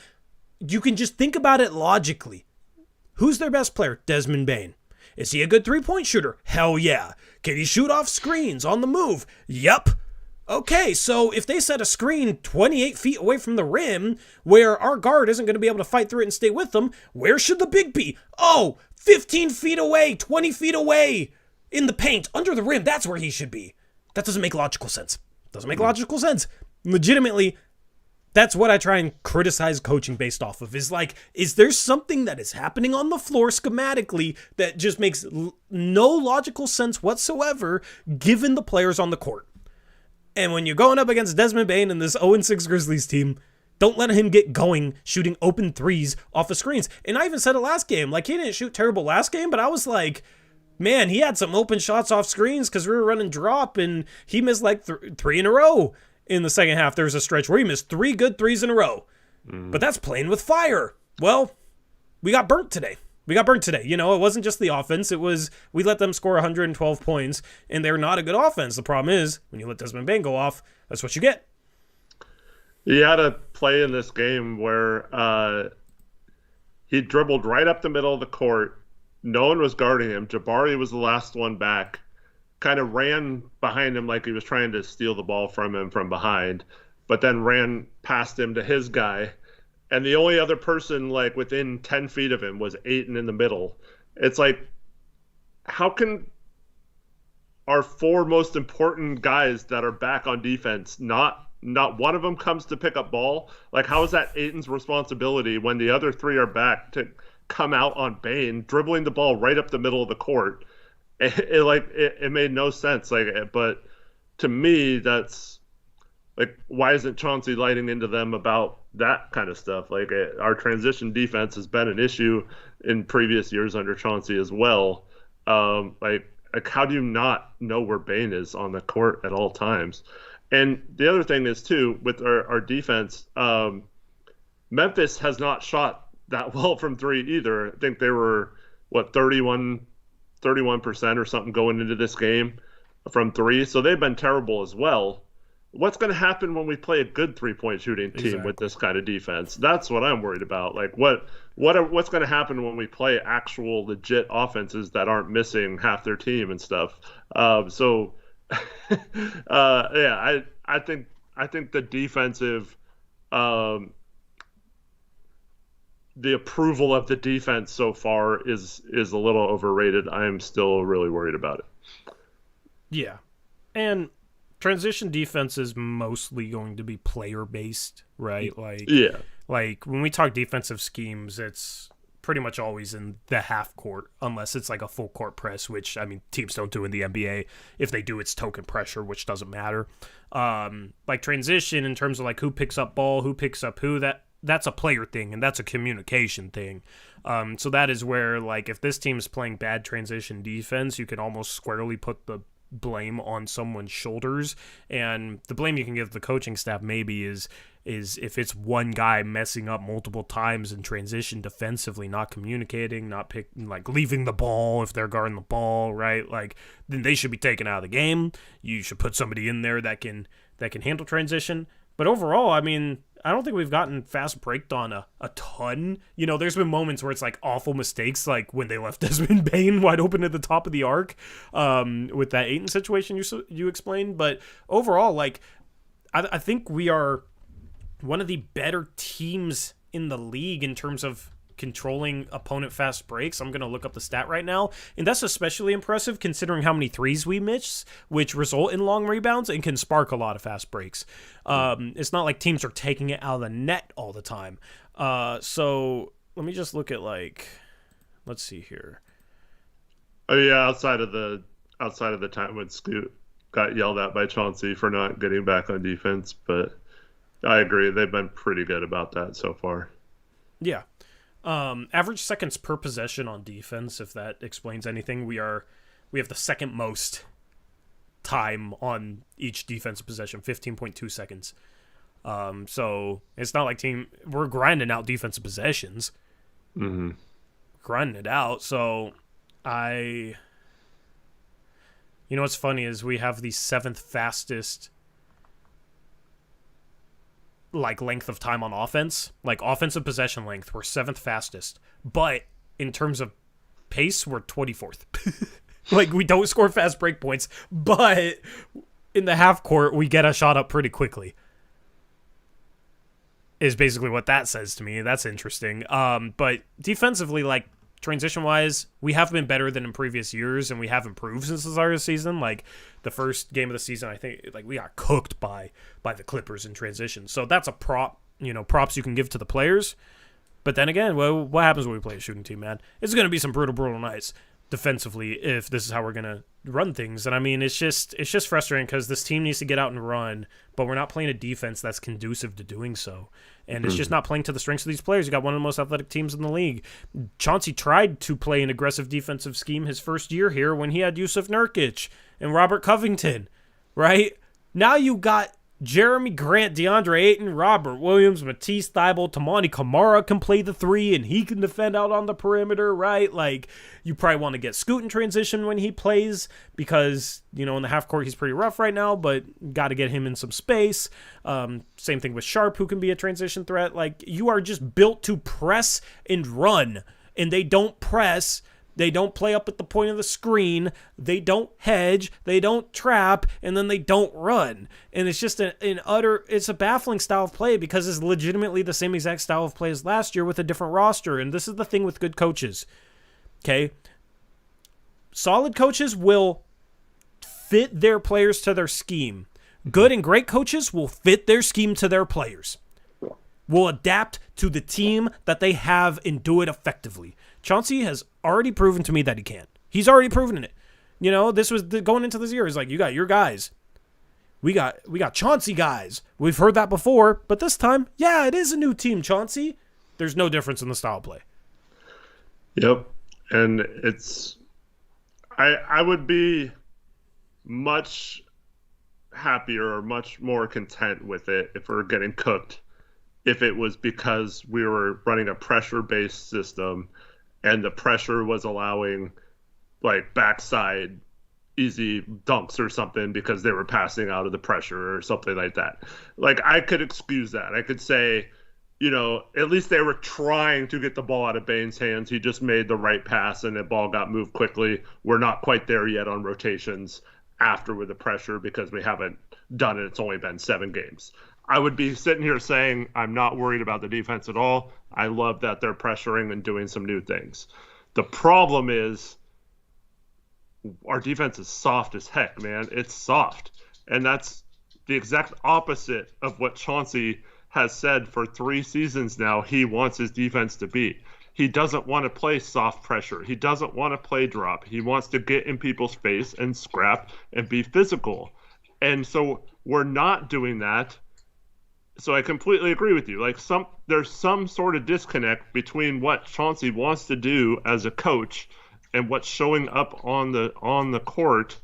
you can just think about it logically. Who's their best player? Desmond Bane. Is he a good three-point shooter? Hell yeah. Can he shoot off screens on the move? Yep. Okay, so if they set a screen 28 feet away from the rim where our guard isn't going to be able to fight through it and stay with them, where should the big be? Oh, 15 feet away, 20 feet away in the paint, under the rim. That's where he should be. That doesn't make logical sense. Doesn't make logical sense. Legitimately, that's what I try and criticize coaching based off of, is like, is there something that is happening on the floor schematically that just makes no logical sense whatsoever given the players on the court? And when you're going up against Desmond Bane and this 0-6 Grizzlies team, don't let him get going shooting open threes off of screens. And I even said it last game, like, he didn't shoot terrible last game, but I was like, man, he had some open shots off screens because we were running drop and he missed like three in a row. In the second half, there was a stretch where he missed 3 good threes in a row. But that's playing with fire. Well, we got burnt today. You know, it wasn't just the offense. It was, we let them score 112 points, and they're not a good offense. The problem is, when you let Desmond Bane go off, that's what you get. He had a play in this game where he dribbled right up the middle of the court. No one was guarding him. Jabari was the last one back. Kind of ran behind him like he was trying to steal the ball from him from behind, but then ran past him to his guy. And the only other person like within 10 feet of him was Ayton in the middle. It's like, how can our 4 most important guys that are back on defense, not one of them comes to pick up ball? Like, how is that Ayton's responsibility when the other 3 are back to come out on Bane, dribbling the ball right up the middle of the court? It made no sense. But to me, that's like, why isn't Chauncey lighting into them about that kind of stuff? Like, our transition defense has been an issue in previous years under Chauncey as well. Like how do you not know where Bane is on the court at all times? And the other thing is too, with our defense, Memphis has not shot that well from three either. I think they were, 31% or something going into this game from three. So they've been terrible as well. What's going to happen when we play a good 3-point shooting team with this kind of defense? That's what I'm worried about. Like what's going to happen when we play actual legit offenses that aren't missing half their team and stuff? So yeah, I think the defensive, the approval of the defense so far is a little overrated. I am still really worried about it. Yeah. And transition defense is mostly going to be player based, right? Like when we talk defensive schemes, it's pretty much always in the half court, unless it's like a full court press, which I mean teams don't do in the NBA. If they do, it's token pressure, which doesn't matter. Like transition in terms of like who picks up ball, who picks up who, that's a player thing and that's a communication thing. So that is where, like, if this team is playing bad transition defense, you can almost squarely put the blame on someone's shoulders. And the blame you can give the coaching staff maybe is if it's one guy messing up multiple times in transition defensively, not communicating, like leaving the ball if they're guarding the ball, right? Like, then they should be taken out of the game. You should put somebody in there that can handle transition. But overall, I mean, I don't think we've gotten fast breaked on a ton. You know, there's been moments where it's like awful mistakes, like when they left Desmond Bane wide open at the top of the arc with that Ayton situation you explained. But overall, like, I think we are one of the better teams in the league in terms of controlling opponent fast breaks. I'm going to look up the stat right now, and that's especially impressive considering how many threes we miss, which result in long rebounds and can spark a lot of fast breaks. It's not like teams are taking it out of the net all the time. So let me just look at, like, let's see here. Oh yeah, outside of the time when Scoot got yelled at by Chauncey for not getting back on defense, but I agree, they've been pretty good about that so far. Yeah. Average seconds per possession on defense, if that explains anything. We have the second most time on each defensive possession, 15.2 seconds. So it's not like we're grinding out defensive possessions. Mm-hmm. Grinding it out. So you know what's funny is we have the seventh fastest like length of time on offense, like offensive possession length, we're seventh fastest, but in terms of pace, we're 24th. Like, we don't score fast break points, but in the half court, we get a shot up pretty quickly, is basically what that says to me. That's interesting. But defensively, like, transition-wise, we have been better than in previous years, and we have improved since the start of the season. Like, the first game of the season, I think, like, we got cooked by the Clippers in transition. So that's a props you can give to the players. But then again, well, what happens when we play a shooting team, man? It's going to be some brutal nights defensively if this is how we're going to run things. And I mean, it's just frustrating because this team needs to get out and run, but we're not playing a defense that's conducive to doing so. And it's just not playing to the strengths of these players. You got one of the most athletic teams in the league. Chauncey tried to play an aggressive defensive scheme his first year here when he had Yusuf Nurkic and Robert Covington, right? Now you got Jeremy Grant, DeAndre Ayton, Robert Williams, Matisse Thybulle, Toumani Camara can play the three, and he can defend out on the perimeter, right? Like, you probably want to get Scoot in transition when he plays because, you know, in the half court he's pretty rough right now, but got to get him in some space. Same thing with Sharp, who can be a transition threat. Like, you are just built to press and run, and they don't press. They don't play up at the point of the screen. They don't hedge. They don't trap. And then they don't run. And it's just it's a baffling style of play because it's legitimately the same exact style of play as last year with a different roster. And this is the thing with good coaches. Okay? Solid coaches will fit their players to their scheme. Good and great coaches will fit their scheme to their players. Will adapt to the team that they have and do it effectively. Chauncey has already proven to me that he can. He's already proven it. You know, this was going into this year. It's like, you got your guys. We got Chauncey guys. We've heard that before, but this time, yeah, it is a new team, Chauncey. There's no difference in the style of play. Yep. And I would be much happier or much more content with it if we're getting cooked if it was because we were running a pressure-based system and the pressure was allowing like backside easy dunks or something because they were passing out of the pressure or something like that. Like, I could excuse that. I could say, at least they were trying to get the ball out of Bane's hands. He just made the right pass and the ball got moved quickly. We're not quite there yet on rotations after with the pressure because we haven't done it. It's only been 7 games. I would be sitting here saying I'm not worried about the defense at all. I love that they're pressuring and doing some new things. The problem is our defense is soft as heck, man. It's soft. And that's the exact opposite of what Chauncey has said for 3 seasons now he wants his defense to be. He doesn't want to play soft pressure. He doesn't want to play drop. He wants to get in people's face and scrap and be physical. And so we're not doing that. So I completely agree with you. Like, there's some sort of disconnect between what Chauncey wants to do as a coach and what's showing up on the court,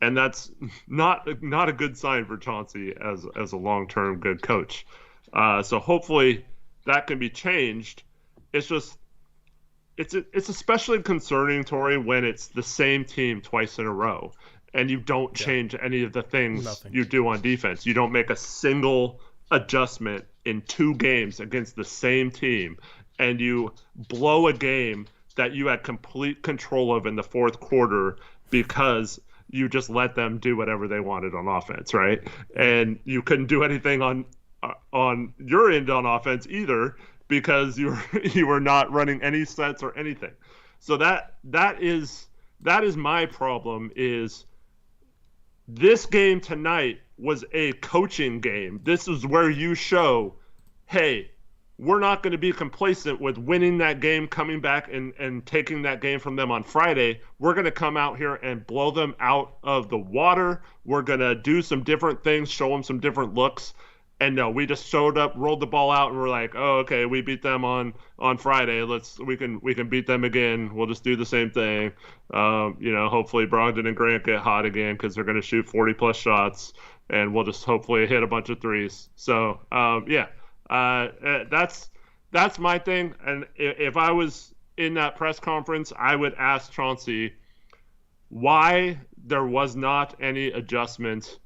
and that's not a good sign for Chauncey as a long-term good coach. So hopefully that can be changed. It's just it's especially concerning, Tori, when it's the same team twice in a row and you don't change any of the things you do on defense. You don't make a single adjustment in 2 games against the same team, and you blow a game that you had complete control of in the fourth quarter because you just let them do whatever they wanted on offense, right? And you couldn't do anything on your end on offense either because you were not running any sets or anything. So that is my problem. Is this game tonight was a coaching game. This is where you show, hey, we're not going to be complacent with winning that game, coming back and taking that game from them on Friday. We're going to come out here and blow them out of the water. We're going to do some different things, show them some different looks. And no, we just showed up, rolled the ball out, and we're like, oh, okay, we beat them on Friday. We can beat them again. We'll just do the same thing. Hopefully Brogdon and Grant get hot again because they're going to shoot 40-plus shots, and we'll just hopefully hit a bunch of threes. So, that's my thing. And if I was in that press conference, I would ask Chauncey why there was not any adjustment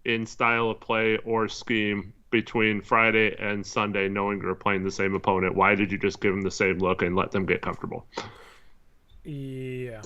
in style of play or scheme between Friday and Sunday, knowing you're playing the same opponent. Why did you just give them the same look and let them get comfortable? Yeah.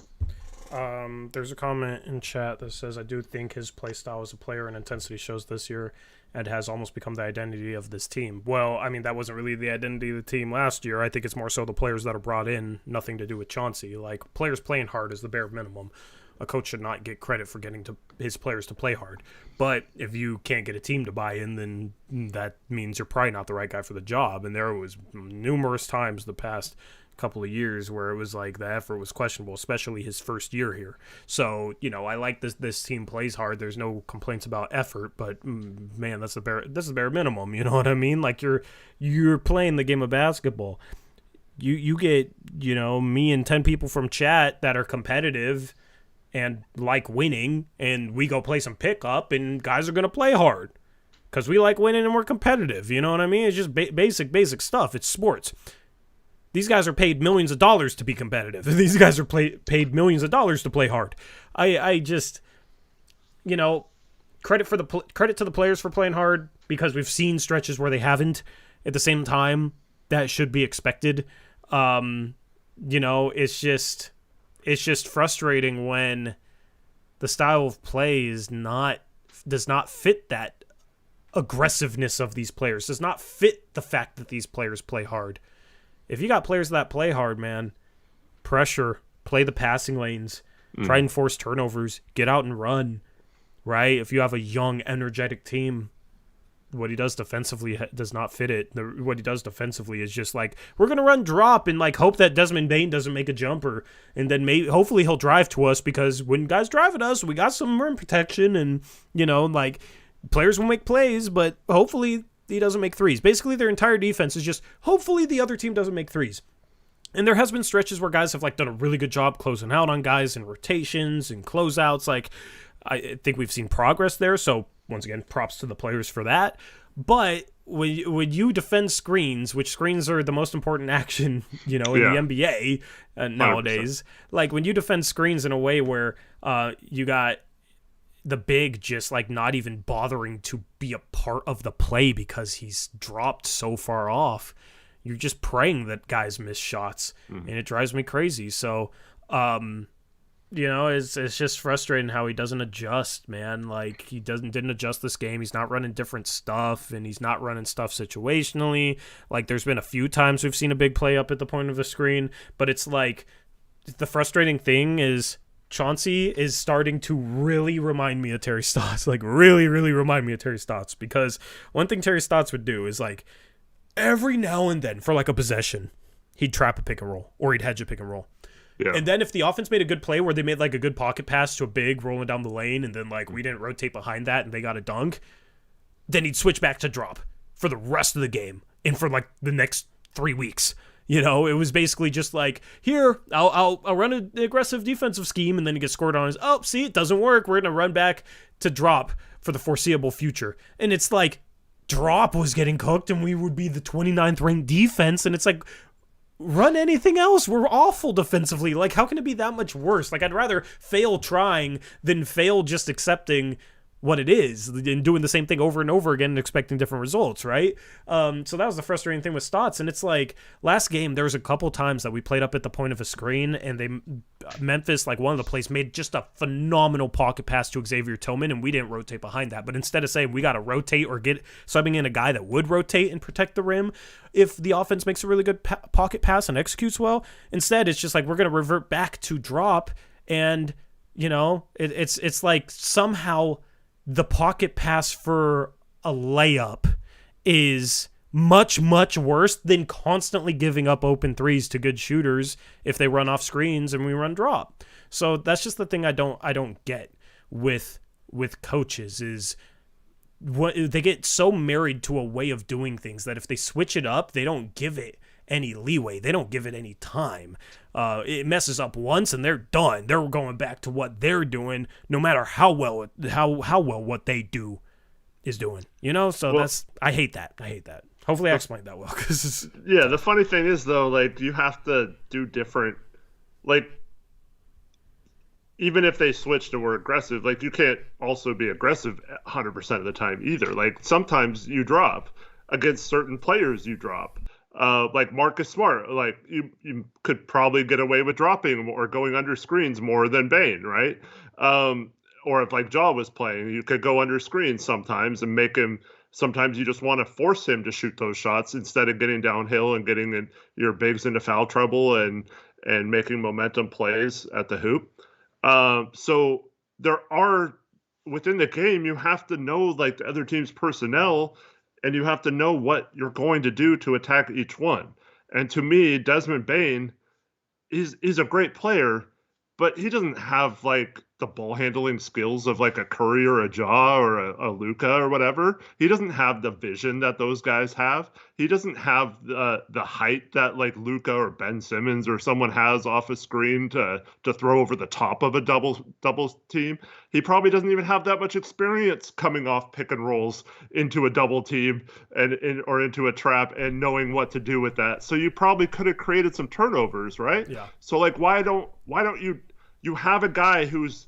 There's a comment in chat that says, I do think his play style as a player and intensity shows this year and has almost become the identity of this team. Well, I mean, that wasn't really the identity of the team last year. I think it's more so the players that are brought in, nothing to do with Chauncey. Like, players playing hard is the bare minimum. A coach should not get credit for getting his players to play hard. But if you can't get a team to buy in, then that means you're probably not the right guy for the job. And there was numerous times the past couple of years where it was like the effort was questionable, especially his first year here. So, I like this team plays hard. There's no complaints about effort, but man, that's the bare minimum. You know what I mean? Like, you're playing the game of basketball. You get, me and 10 people from chat that are competitive and like winning, and we go play some pickup, and guys are going to play hard because we like winning and we're competitive. You know what I mean? It's just basic stuff. It's sports. These guys are paid millions of dollars to be competitive. These guys are paid millions of dollars to play hard. I just, credit to the players for playing hard because we've seen stretches where they haven't. At the same time, that should be expected. It's just frustrating when the style of play does not fit that aggressiveness of these players. Does not fit the fact that these players play hard. If you got players that play hard, man, pressure, play the passing lanes, try and force turnovers, get out and run, right? If you have a young, energetic team, what he does defensively does not fit it. What he does defensively is just like, we're going to run drop and like hope that Desmond Bane doesn't make a jumper. And then hopefully he'll drive to us, because when guys drive at us, we got some rim protection, and, players will make plays, but hopefully he doesn't make threes. Basically, their entire defense is just hopefully the other team doesn't make threes. And there has been stretches where guys have done a really good job closing out on guys in rotations and closeouts. I think we've seen progress there. So once again, props to the players for that. But when you defend screens, which screens are the most important action, in the NBA nowadays, 100%. Like when you defend screens in a way where you got the big just like not even bothering to be a part of the play because he's dropped so far off, you're just praying that guys miss shots, and it drives me crazy. So, it's just frustrating how he doesn't adjust, man. Like he didn't adjust this game. He's not running different stuff, and he's not running stuff situationally. Like there's been a few times we've seen a big play up at the point of the screen, but it's like the frustrating thing is Chauncey is starting to really remind me of Terry Stotts, like really, really remind me of Terry Stotts, because one thing Terry Stotts would do is like every now and then for like a possession, he'd trap a pick and roll or he'd hedge a pick and roll. Yeah. And then if the offense made a good play where they made like a good pocket pass to a big rolling down the lane and then like we didn't rotate behind that and they got a dunk, then he'd switch back to drop for the rest of the game and for like the next 3 weeks. It was basically just like, here, I'll run an aggressive defensive scheme, and then he gets scored on. See, it doesn't work. We're going to run back to drop for the foreseeable future. And it's like, drop was getting cooked, and we would be the 29th ranked defense, and it's like, run anything else. We're awful defensively. Like, how can it be that much worse? Like, I'd rather fail trying than fail just accepting what it is and doing the same thing over and over again and expecting different results, right? So that was the frustrating thing with Stotts. And it's like last game, there was a couple times that we played up at the point of a screen and Memphis, like one of the plays, made just a phenomenal pocket pass to Xavier Tillman, and we didn't rotate behind that. But instead of saying we got to rotate or get subbing in a guy that would rotate and protect the rim if the offense makes a really good pocket pass and executes well, instead it's just like we're going to revert back to drop, and it's like somehow the pocket pass for a layup is much, much worse than constantly giving up open threes to good shooters if they run off screens and we run drop. So that's just the thing I don't get with coaches is what they get so married to a way of doing things that if they switch it up, they don't give it any leeway. They don't give it any time. It messes up once and they're done. They're going back to what they're doing, no matter how well what they do is doing. So I hate that. Hopefully I explained that well. The funny thing is though, like you have to do different. Like even if they switch to more aggressive, like you can't also be aggressive 100% of the time either. Like sometimes you drop against certain players. You drop. Like Marcus Smart, like you could probably get away with dropping or going under screens more than Bane, right? Or if like Jaw was playing, you could go under screens sometimes and make him. Sometimes you just want to force him to shoot those shots instead of getting downhill and getting your bigs into foul trouble and making momentum plays at the hoop. So there are within the game, you have to know like the other team's personnel. And you have to know what you're going to do to attack each one. And to me, Desmond Bane is a great player, but he doesn't have like the ball handling skills of like a Curry or a Jaw or a Luka or whatever. He doesn't have the vision that those guys have. He doesn't have the height that like Luka or Ben Simmons or someone has off a screen to throw over the top of a double team. He probably doesn't even have that much experience coming off pick and rolls into a double team or into a trap and knowing what to do with that. So you probably could have created some turnovers, right? Yeah. So like why don't you have a guy who's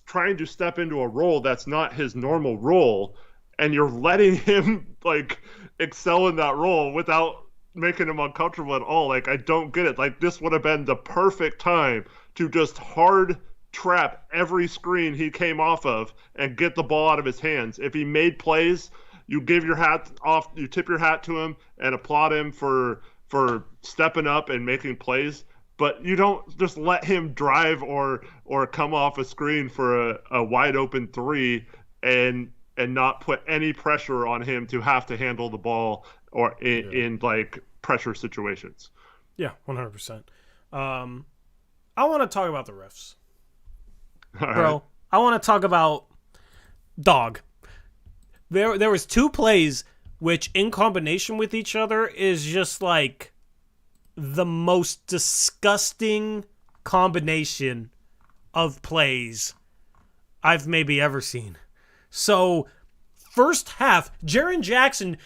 trying to step into a role that's not his normal role, and you're letting him like excel in that role without making him uncomfortable at all. Like, I don't get it. Like, this would have been the perfect time to just hard trap every screen he came off of and get the ball out of his hands. If he made plays, you give your hat off, you tip your hat to him and applaud him for stepping up and making plays. But you don't just let him drive or come off a screen for a wide open three and not put any pressure on him to have to handle the ball or in like pressure situations. Yeah, 100%. I want to talk about the refs. All Bro, right. I want to talk about dog. There was two plays which in combination with each other is just like the most disgusting combination of plays I've maybe ever seen. So, first half, Jaren Jackson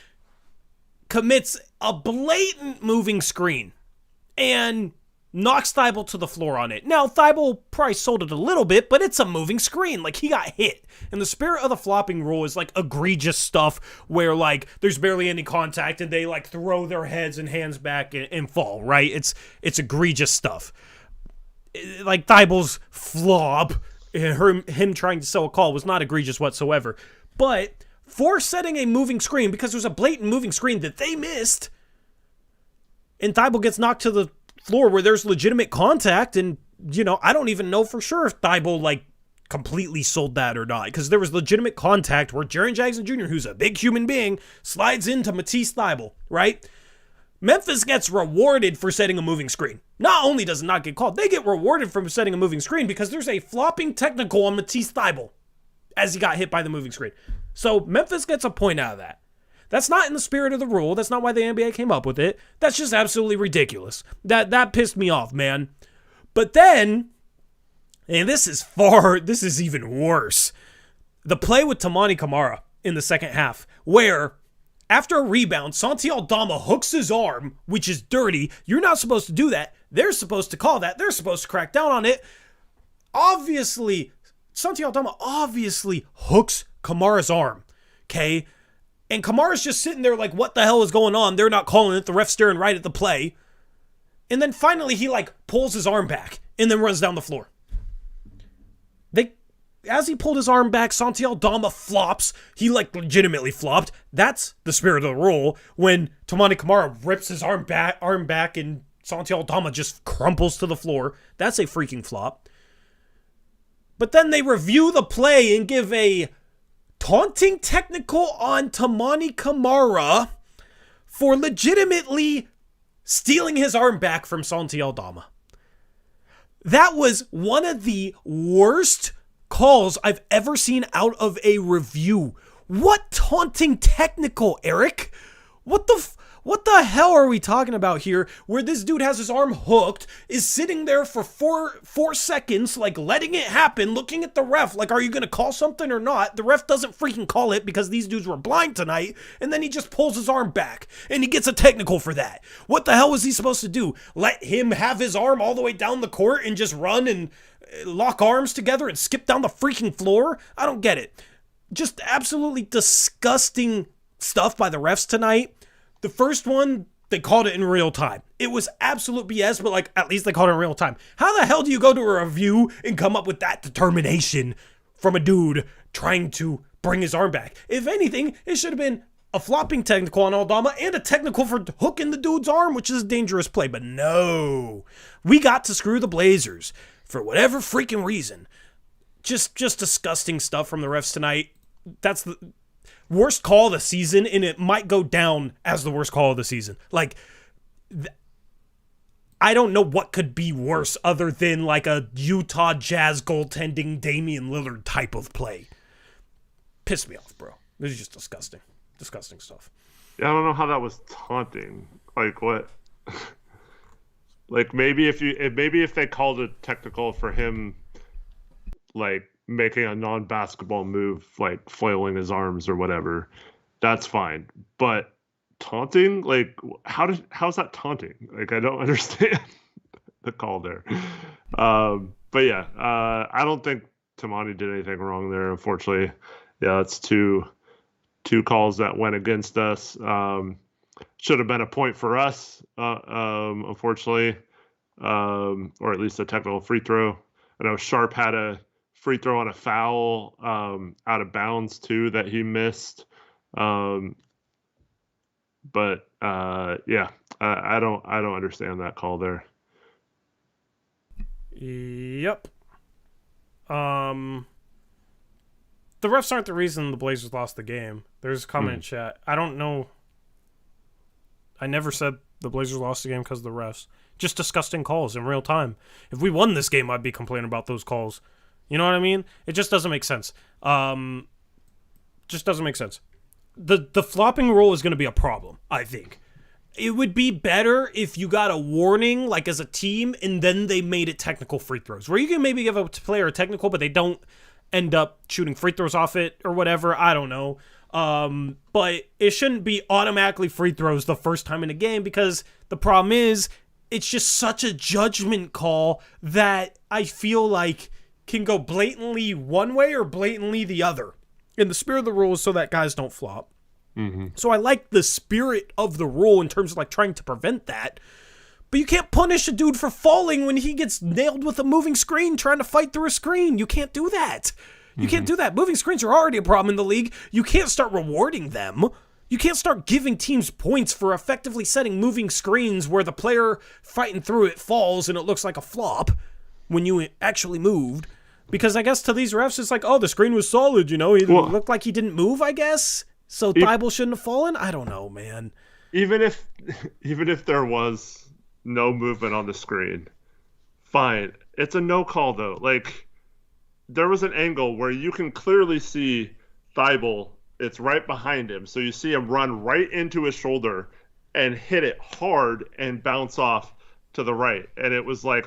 commits a blatant moving screen and knocks Thibault to the floor on it. Now, Thibault probably sold it a little bit, but it's a moving screen. Like, he got hit. And the spirit of the flopping rule is, like, egregious stuff where, like, there's barely any contact and they, like, throw their heads and hands back and fall, right? It's egregious stuff. Like, Thibault's flop and him trying to sell a call was not egregious whatsoever. But for setting a moving screen, because there's a blatant moving screen that they missed, and Thibault gets knocked to the floor where there's legitimate contact, and, you know, I don't even know for sure if Thibault, like, completely sold that or not, because there was legitimate contact where Jaren Jackson Jr., who's a big human being, slides into Matisse Thybulle, right? Memphis gets rewarded for setting a moving screen. Not only does it not get called, they get rewarded for setting a moving screen because there's a flopping technical on Matisse Thybulle as he got hit by the moving screen. So Memphis gets a point out of that. That's not in the spirit of the rule. That's not why the NBA came up with it. That's just absolutely ridiculous. That pissed me off, man. But then, and this is even worse. The play with Toumani Camara in the second half, where after a rebound, Santi Aldama hooks his arm, which is dirty. You're not supposed to do that. They're supposed to call that. They're supposed to crack down on it. Obviously, Santi Aldama obviously hooks Kamara's arm, okay? And Kamara's just sitting there like, what the hell is going on? They're not calling it. The ref's staring right at the play. And then finally he like pulls his arm back and then runs down the floor. As he pulled his arm back, Santi Aldama flops. He like legitimately flopped. That's the spirit of the rule. When Toumani Camara rips his arm back and Santi Aldama just crumples to the floor. That's a freaking flop. But then they review the play and give a taunting technical on Toumani Camara for legitimately stealing his arm back from Santi Aldama. That was one of the worst calls I've ever seen out of a review. What taunting technical, Eric? What the hell are we talking about here, where this dude has his arm hooked, is sitting there for four seconds, like letting it happen, looking at the ref, like, are you going to call something or not? The ref doesn't freaking call it because these dudes were blind tonight, and then he just pulls his arm back, and he gets a technical for that. What the hell was he supposed to do? Let him have his arm all the way down the court and just run and lock arms together and skip down the freaking floor? I don't get it. Just absolutely disgusting stuff by the refs tonight. The first one, they called it in real time. It was absolute BS, but like at least they called it in real time. How the hell do you go to a review and come up with that determination from a dude trying to bring his arm back? If anything, it should have been a flopping technical on Aldama and a technical for hooking the dude's arm, which is a dangerous play. But no, we got to screw the Blazers for whatever freaking reason. Just disgusting stuff from the refs tonight. That's the worst call of the season, and it might go down as the worst call of the season. Like, I don't know what could be worse other than like a Utah Jazz goaltending Damian Lillard type of play. Pissed me off, bro. This is just disgusting. Disgusting stuff. Yeah, I don't know how that was taunting. Like, what? Like, maybe if they called it technical for him, like, making a non-basketball move, like flailing his arms or whatever, that's fine. But taunting, like, how's that taunting? Like, I don't understand the call there. But yeah, I don't think Toumani did anything wrong there, unfortunately. Yeah, it's two calls that went against us. Should have been a point for us, unfortunately, or at least a technical free throw. I know Sharp had a free throw on a foul out of bounds too that he missed. But yeah, I don't understand that call there. Yep. The refs aren't the reason the Blazers lost the game. There's a comment in chat. I don't know. I never said the Blazers lost the game because of the refs. Just disgusting calls in real time. If we won this game, I'd be complaining about those calls. You know what I mean? It just doesn't make sense. Just doesn't make sense. The flopping rule is going to be a problem, I think. It would be better if you got a warning, like as a team, and then they made it technical free throws. Where you can maybe give a player a technical, but they don't end up shooting free throws off it or whatever. I don't know. But it shouldn't be automatically free throws the first time in a game, because the problem is it's just such a judgment call that I feel like can go blatantly one way or blatantly the other in the spirit of the rules, so that guys don't flop. Mm-hmm. So I like the spirit of the rule in terms of like trying to prevent that. But you can't punish a dude for falling when he gets nailed with a moving screen trying to fight through a screen. You can't do that. You can't do that. Moving screens are already a problem in the league. You can't start rewarding them. You can't start giving teams points for effectively setting moving screens where the player fighting through it falls and it looks like a flop when you actually moved. Because I guess to these refs, it's like, oh, the screen was solid, you know? He looked like he didn't move, I guess. So Thibault shouldn't have fallen? I don't know, man. Even if there was no movement on the screen, fine. It's a no call, though. Like, there was an angle where you can clearly see Thibault. It's right behind him. So you see him run right into his shoulder and hit it hard and bounce off to the right. And it was like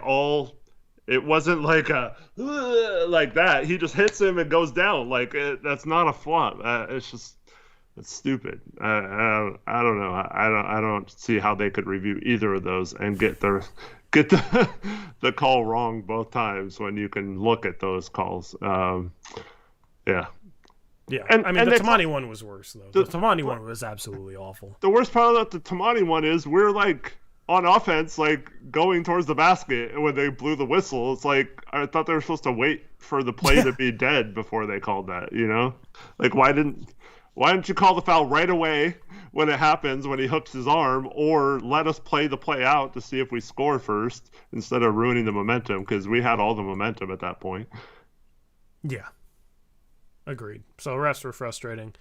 it wasn't like like that. He just hits him and goes down. Like, that's not a flop. It's stupid. I don't know. I don't see how they could review either of those and get the call wrong both times when you can look at those calls. Yeah. Yeah, and the Toumani one was worse, though. The Toumani one was absolutely awful. The worst part about the Toumani one is we're, like, on offense, like, going towards the basket, and when they blew the whistle, it's like, I thought they were supposed to wait for the play to be dead before they called that, you know? Like, why didn't you call the foul right away when it happens, when he hooks his arm, or let us play the play out to see if we score first instead of ruining the momentum, because we had all the momentum at that point. Yeah. Agreed. So refs were frustrating.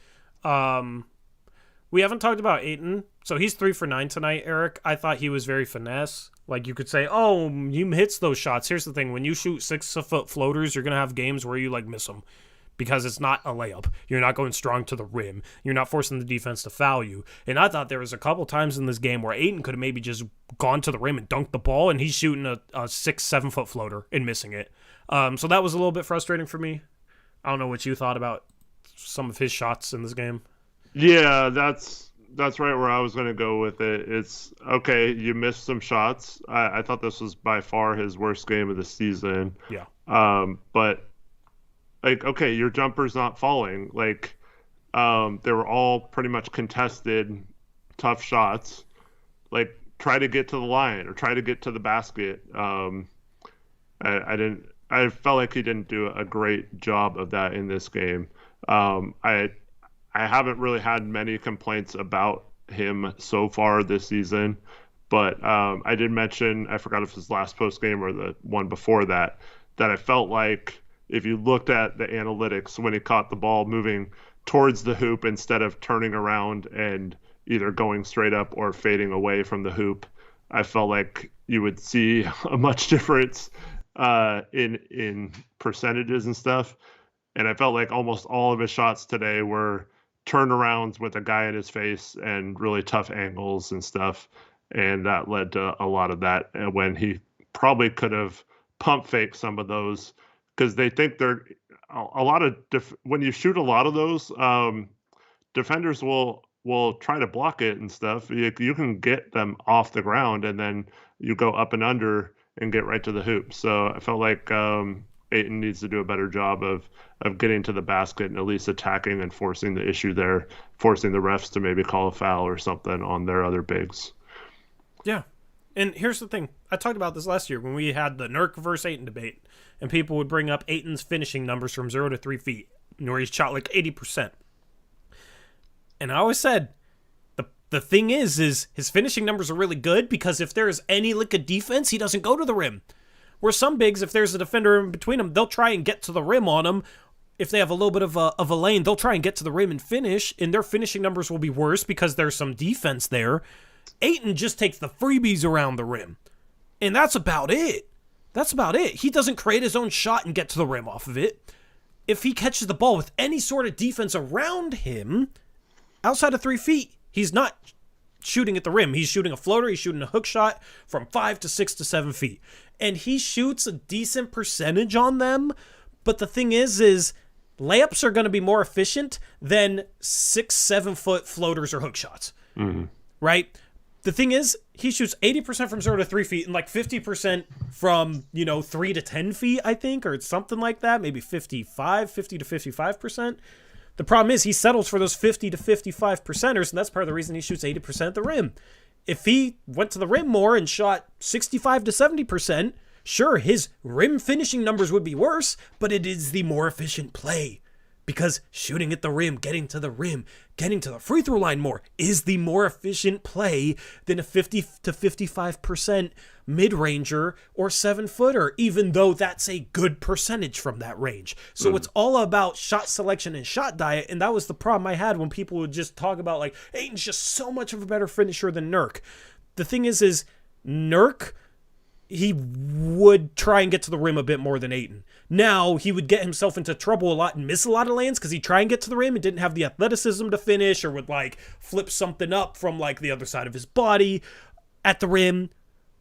We haven't talked about Ayton. So he's 3 for 9 tonight, Eric. I thought he was very finesse. Like, you could say, oh, he hits those shots. Here's the thing. When you shoot 6-foot floaters, you're going to have games where you, like, miss them because it's not a layup. You're not going strong to the rim. You're not forcing the defense to foul you. And I thought there was a couple times in this game where Ayton could have maybe just gone to the rim and dunked the ball, and he's shooting a 6-7-foot floater and missing it. So that was a little bit frustrating for me. I don't know what you thought about some of his shots in this game. Yeah, that's right where I was going to go with it. It's, okay, you missed some shots. I thought this was by far his worst game of the season. Yeah. But, like, okay, your jumper's not falling. Like, they were all pretty much contested, tough shots. Like, try to get to the line or try to get to the basket. I felt like he didn't do a great job of that in this game. I haven't really had many complaints about him so far this season, but I did mention, I forgot if it was last post game or the one before that I felt like if you looked at the analytics when he caught the ball moving towards the hoop instead of turning around and either going straight up or fading away from the hoop, I felt like you would see a much difference in percentages and stuff. And I felt like almost all of his shots today were turnarounds with a guy in his face and really tough angles and stuff. And that led to a lot of that when he probably could have pump faked some of those, because they think they're a lot of when you shoot a lot of those, defenders will try to block it and stuff. You can get them off the ground and then you go up and under and get right to the hoop. So I felt like Ayton needs to do a better job of getting to the basket and at least attacking and forcing the issue there, forcing the refs to maybe call a foul or something on their other bigs. Yeah. And here's the thing. I talked about this last year when we had the Nurk versus Ayton debate, and people would bring up Ayton's finishing numbers from 0 to 3 feet, where he's shot like 80%. And I always said, the thing is his finishing numbers are really good because if there's any lick of defense, he doesn't go to the rim. Where some bigs, if there's a defender in between them, they'll try and get to the rim on him. If they have a little bit of a lane, they'll try and get to the rim and finish, and their finishing numbers will be worse because there's some defense there. Ayton just takes the freebies around the rim, and that's about it. That's about it. He doesn't create his own shot and get to the rim off of it. If he catches the ball with any sort of defense around him, outside of 3 feet, he's not shooting at the rim. He's shooting a floater. He's shooting a hook shot from 5 to 6 to 7 feet. And he shoots a decent percentage on them. But the thing is layups are going to be more efficient than 6-7 foot floaters or hook shots. Right? The thing is, he shoots 80% from 0 to 3 feet and like 50% from, 3 to 10 feet, I think, or something like that. Maybe 50 to 55%. The problem is he settles for those 50 to 55 percenters, and that's part of the reason he shoots 80% at the rim. If he went to the rim more and shot 65 to 70%, sure, his rim finishing numbers would be worse, but it is the more efficient play. Because shooting at the rim, getting to the free throw line more is the more efficient play than a 50 to 55% mid-ranger or 7-footer, even though that's a good percentage from that range. So it's all about shot selection and shot diet, and that was the problem I had when people would just talk about, like, Ayton's just so much of a better finisher than Nurk. The thing is Nurk, he would try and get to the rim a bit more than Ayton. Now, he would get himself into trouble a lot and miss a lot of lanes because he'd try and get to the rim and didn't have the athleticism to finish, or would, like, flip something up from, like, the other side of his body at the rim.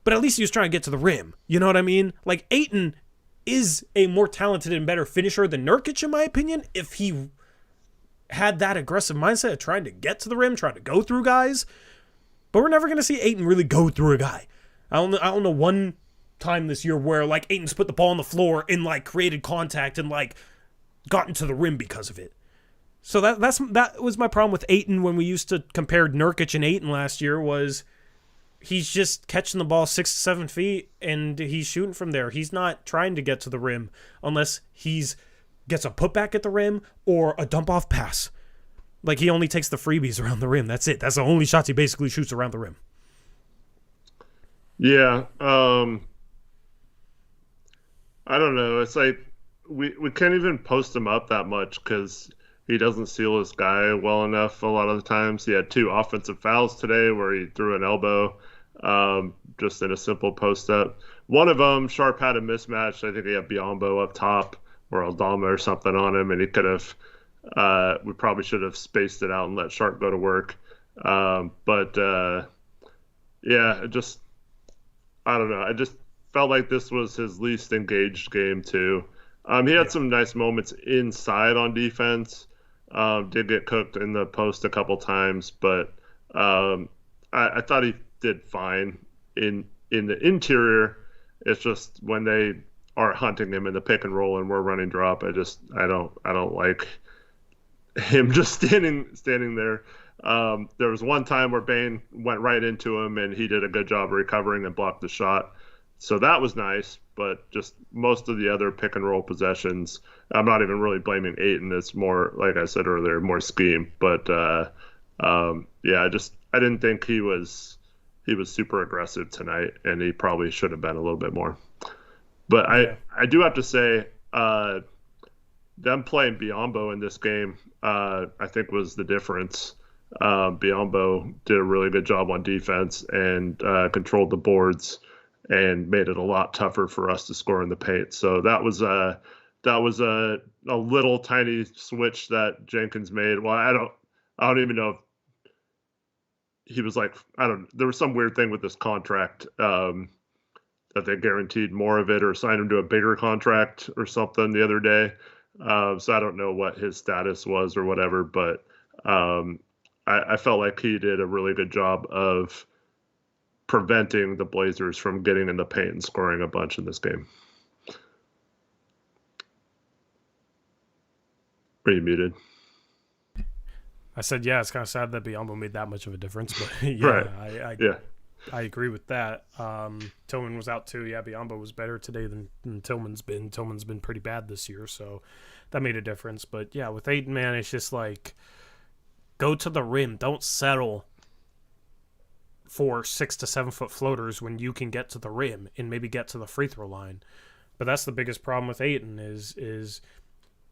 But at least he was trying to get to the rim. You know what I mean? Like, Ayton is a more talented and better finisher than Nurkic, in my opinion, if he had that aggressive mindset of trying to get to the rim, trying to go through guys. But we're never going to see Ayton really go through a guy. I don't know one time this year where, like, Ayton's put the ball on the floor and, like, created contact and, like, gotten to the rim because of it. So that was my problem with Ayton when we used to compare Nurkic and Ayton last year, was he's just catching the ball 6 to 7 feet and he's shooting from there. He's not trying to get to the rim unless gets a putback at the rim or a dump off pass. Like, he only takes the freebies around the rim. That's it. That's the only shots he basically shoots around the rim. Yeah, I don't know. It's like we can't even post him up that much because he doesn't seal his guy well enough a lot of the times. He had 2 offensive fouls today where he threw an elbow just in a simple post up. One of them, Sharp had a mismatch. I think he had Biyombo up top or Aldama or something on him, and he could have we probably should have spaced it out and let Sharp go to work. Yeah, I don't know. I just felt like this was his least engaged game too. He had some nice moments inside on defense. Did get cooked in the post a couple times, but I thought he did fine in the interior. It's just when they are hunting him in the pick and roll and we're running drop, I don't like him just standing there. There was one time where Bane went right into him and he did a good job of recovering and blocked the shot. So that was nice, but just most of the other pick and roll possessions, I'm not even really blaming Ayton. It's more, like I said earlier, more scheme. But I didn't think he was super aggressive tonight, and he probably should have been a little bit more. But I do have to say, them playing Biyombo in this game, I think was the difference. Biyombo did a really good job on defense and controlled the boards and made it a lot tougher for us to score in the paint. So that was a little tiny switch that Jenkins made. Well, I don't even know if he was like, there was some weird thing with this contract that they guaranteed more of it or signed him to a bigger contract or something the other day. So I don't know what his status was or whatever, but I felt like he did a really good job of preventing the Blazers from getting in the paint and scoring a bunch in this game. Are you muted? I said, yeah, it's kind of sad that Biyombo made that much of a difference, but I agree with that. Tillman was out too. Yeah, Biyombo was better today than Tillman's been. Tillman's been pretty bad this year, so that made a difference. But yeah, with Ayton, man, it's just like, go to the rim. Don't settle for 6 to 7 foot floaters when you can get to the rim and maybe get to the free throw line. But that's the biggest problem with Ayton is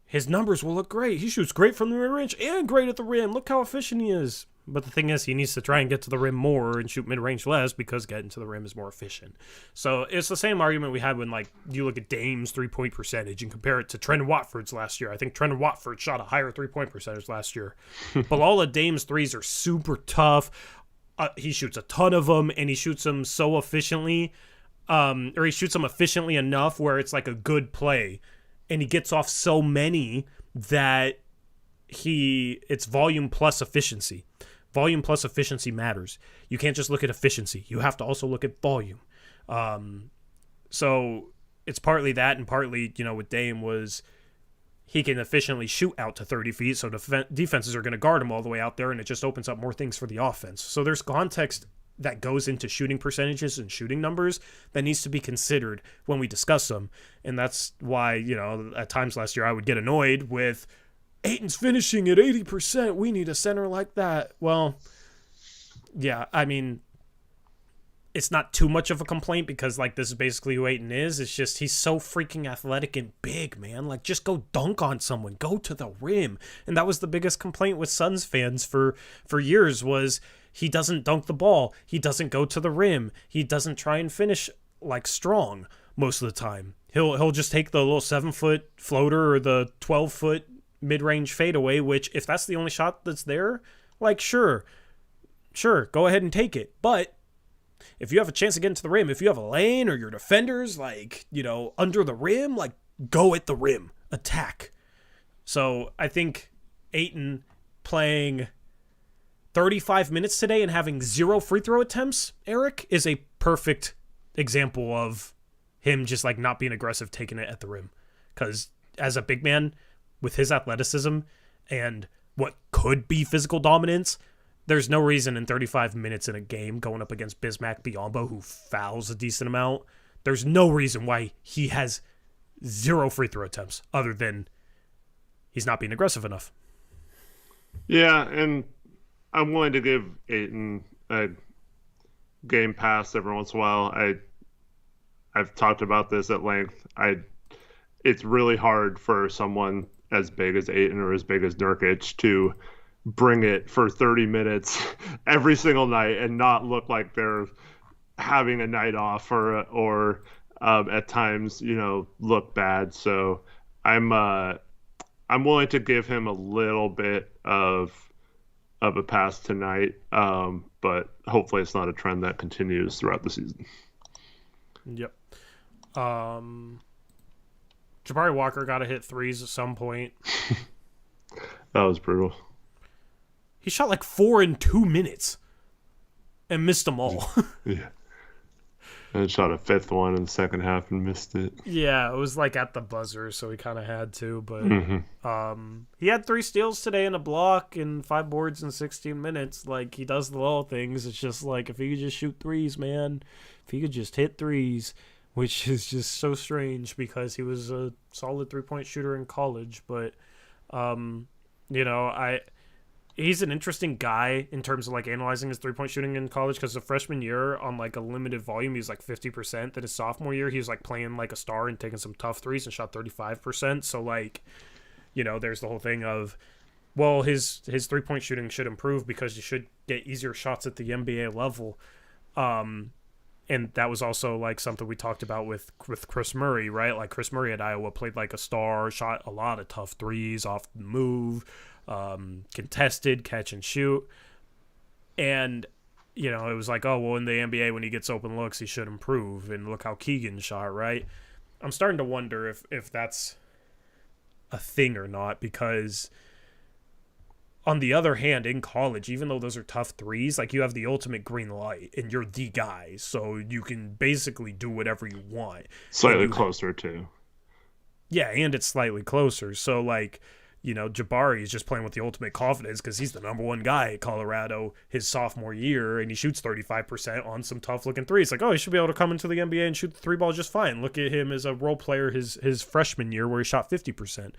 his numbers will look great. He shoots great from the mid-range and great at the rim. Look how efficient he is. But the thing is, he needs to try and get to the rim more and shoot mid-range less because getting to the rim is more efficient. So it's the same argument we had when, like, you look at Dame's three-point percentage and compare it to Trendon Watford's last year. I think Trendon Watford shot a higher three-point percentage last year. But all of Dame's threes are super tough. He shoots a ton of them, and he shoots them so efficiently, or he shoots them efficiently enough where it's like a good play, and he gets off so many that it's volume plus efficiency. Volume plus efficiency matters. You can't just look at efficiency. You have to also look at volume. So it's partly that, and partly, with Dame was he can efficiently shoot out to 30 feet, so defenses are going to guard him all the way out there, and it just opens up more things for the offense. So there's context that goes into shooting percentages and shooting numbers that needs to be considered when we discuss them. And that's why, at times last year I would get annoyed with Ayton's finishing at 80%. We need a center like that. Well, yeah, I mean, it's not too much of a complaint because, this is basically who Ayton is. It's just he's so freaking athletic and big, man. Just go dunk on someone. Go to the rim. And that was the biggest complaint with Suns fans for years was he doesn't dunk the ball. He doesn't go to the rim. He doesn't try and finish, strong most of the time. He'll just take the little 7-foot floater or the 12-foot mid-range fadeaway, which, if that's the only shot that's there, sure, go ahead and take it. But if you have a chance to get into the rim, if you have a lane or your defenders, under the rim, go at the rim. Attack. So I think Ayton playing 35 minutes today and having 0 free throw attempts, Eric, is a perfect example of him just, not being aggressive, taking it at the rim. Because as a big man, with his athleticism and what could be physical dominance, there's no reason in 35 minutes in a game going up against Bismack Biyombo, who fouls a decent amount, there's no reason why he has 0 free throw attempts other than he's not being aggressive enough. Yeah, and I'm willing to give Ayton a game pass every once in a while. I've talked about this at length. It's really hard for someone as big as Ayton or as big as Nurkic to bring it for 30 minutes every single night and not look like they're having a night off or at times, look bad. So I'm willing to give him a little bit of a pass tonight, but hopefully it's not a trend that continues throughout the season. Yep. Jabari Walker got to hit threes at some point. That was brutal. He shot 4 in 2 minutes and missed them all. Yeah. And shot a 5th one in the second half and missed it. Yeah, it was at the buzzer, so he kind of had to. But he had 3 steals today and a block and 5 boards in 16 minutes. He does the little things. It's just if he could just shoot threes, man. If he could just hit threes, which is just so strange because he was a solid 3-point shooter in college. But, he's an interesting guy in terms of analyzing his 3-point shooting in college because the freshman year on a limited volume, he was 50%. Then his sophomore year, he was playing a star and taking some tough threes and shot 35%. So there's the whole thing of, well, his 3-point shooting should improve because you should get easier shots at the NBA level. And that was also something we talked about with Chris Murray, right? Chris Murray at Iowa played a star, shot a lot of tough threes off the move, contested, catch and shoot. And, it was in the NBA, when he gets open looks, he should improve. And look how Keegan shot, right? I'm starting to wonder if that's a thing or not, because on the other hand, in college, even though those are tough threes, you have the ultimate green light and you're the guy. So you can basically do whatever you want. Slightly closer too. Yeah, and it's slightly closer. So Jabari is just playing with the ultimate confidence because he's the number 1 guy at Colorado his sophomore year, and he shoots 35% on some tough-looking threes. He should be able to come into the NBA and shoot the 3-ball just fine. Look at him as a role player his freshman year where he shot 50%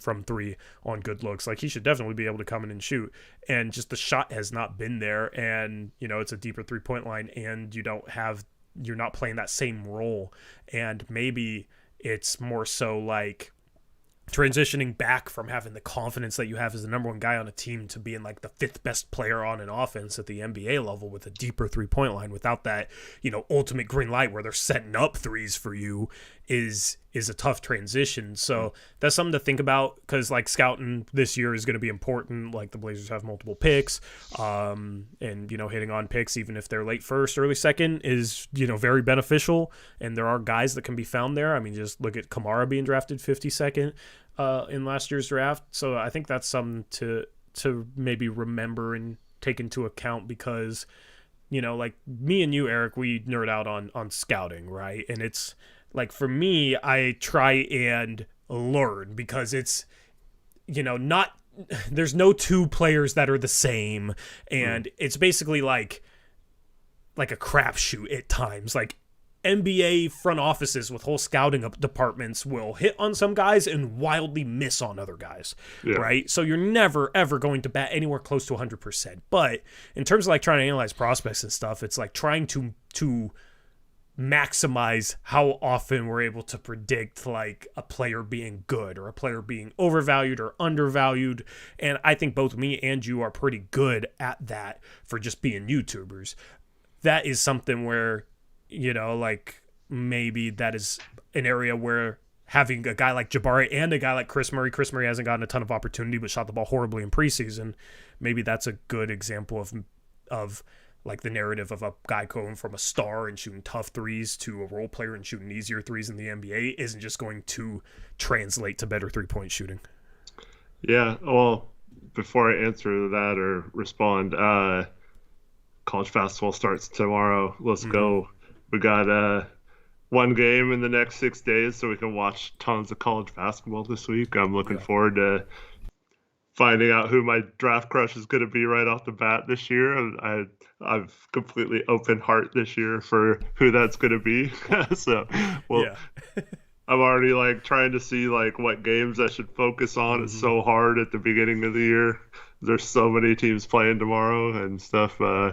from 3 on good looks. He should definitely be able to come in and shoot. And just the shot has not been there, and, it's a deeper 3-point line, and you're not playing that same role. And maybe it's more so transitioning back from having the confidence that you have as the number 1 guy on a team to being the 5th best player on an offense at the NBA level with a deeper 3-point line without that, ultimate green light where they're setting up threes for you is a tough transition. So that's something to think about, because like scouting this year is going to be important. Like the Blazers have multiple picks, and hitting on picks, even if they're late first, early second, is very beneficial. And there are guys that can be found there. I mean, just look at Camara being drafted 52nd in last year's draft. So I think that's something to maybe remember and take into account, because like me and you, Eric, we nerd out on scouting, right? And it's like, for me, I try and learn, because it's not, there's no two players that are the same, and it's basically like a crapshoot at times. Like NBA front offices with whole scouting departments will hit on some guys and wildly miss on other guys, right? So you're never, ever going to bat anywhere close to 100%. But in terms of like trying to analyze prospects and stuff, it's like trying to maximize how often we're able to predict like a player being good or a player being overvalued or undervalued. And I think both me and you are pretty good at that for just being YouTubers. That is something where like maybe that is an area where having a guy like Jabari and a guy like Chris Murray hasn't gotten a ton of opportunity, but shot the ball horribly in preseason. Maybe that's a good example of like the narrative of a guy going from a star and shooting tough threes to a role player and shooting easier threes in the NBA isn't just going to translate to better 3-point shooting. Yeah. Well, before I answer that or respond, college basketball starts tomorrow. Let's go. We got one game in the next 6 days, so we can watch tons of college basketball this week. I'm looking forward to finding out who my draft crush is going to be right off the bat this year. I've completely open heart this year for who that's going to be. So, I'm already like trying to see like what games I should focus on. It's so hard at the beginning of the year. There's so many teams playing tomorrow and stuff. With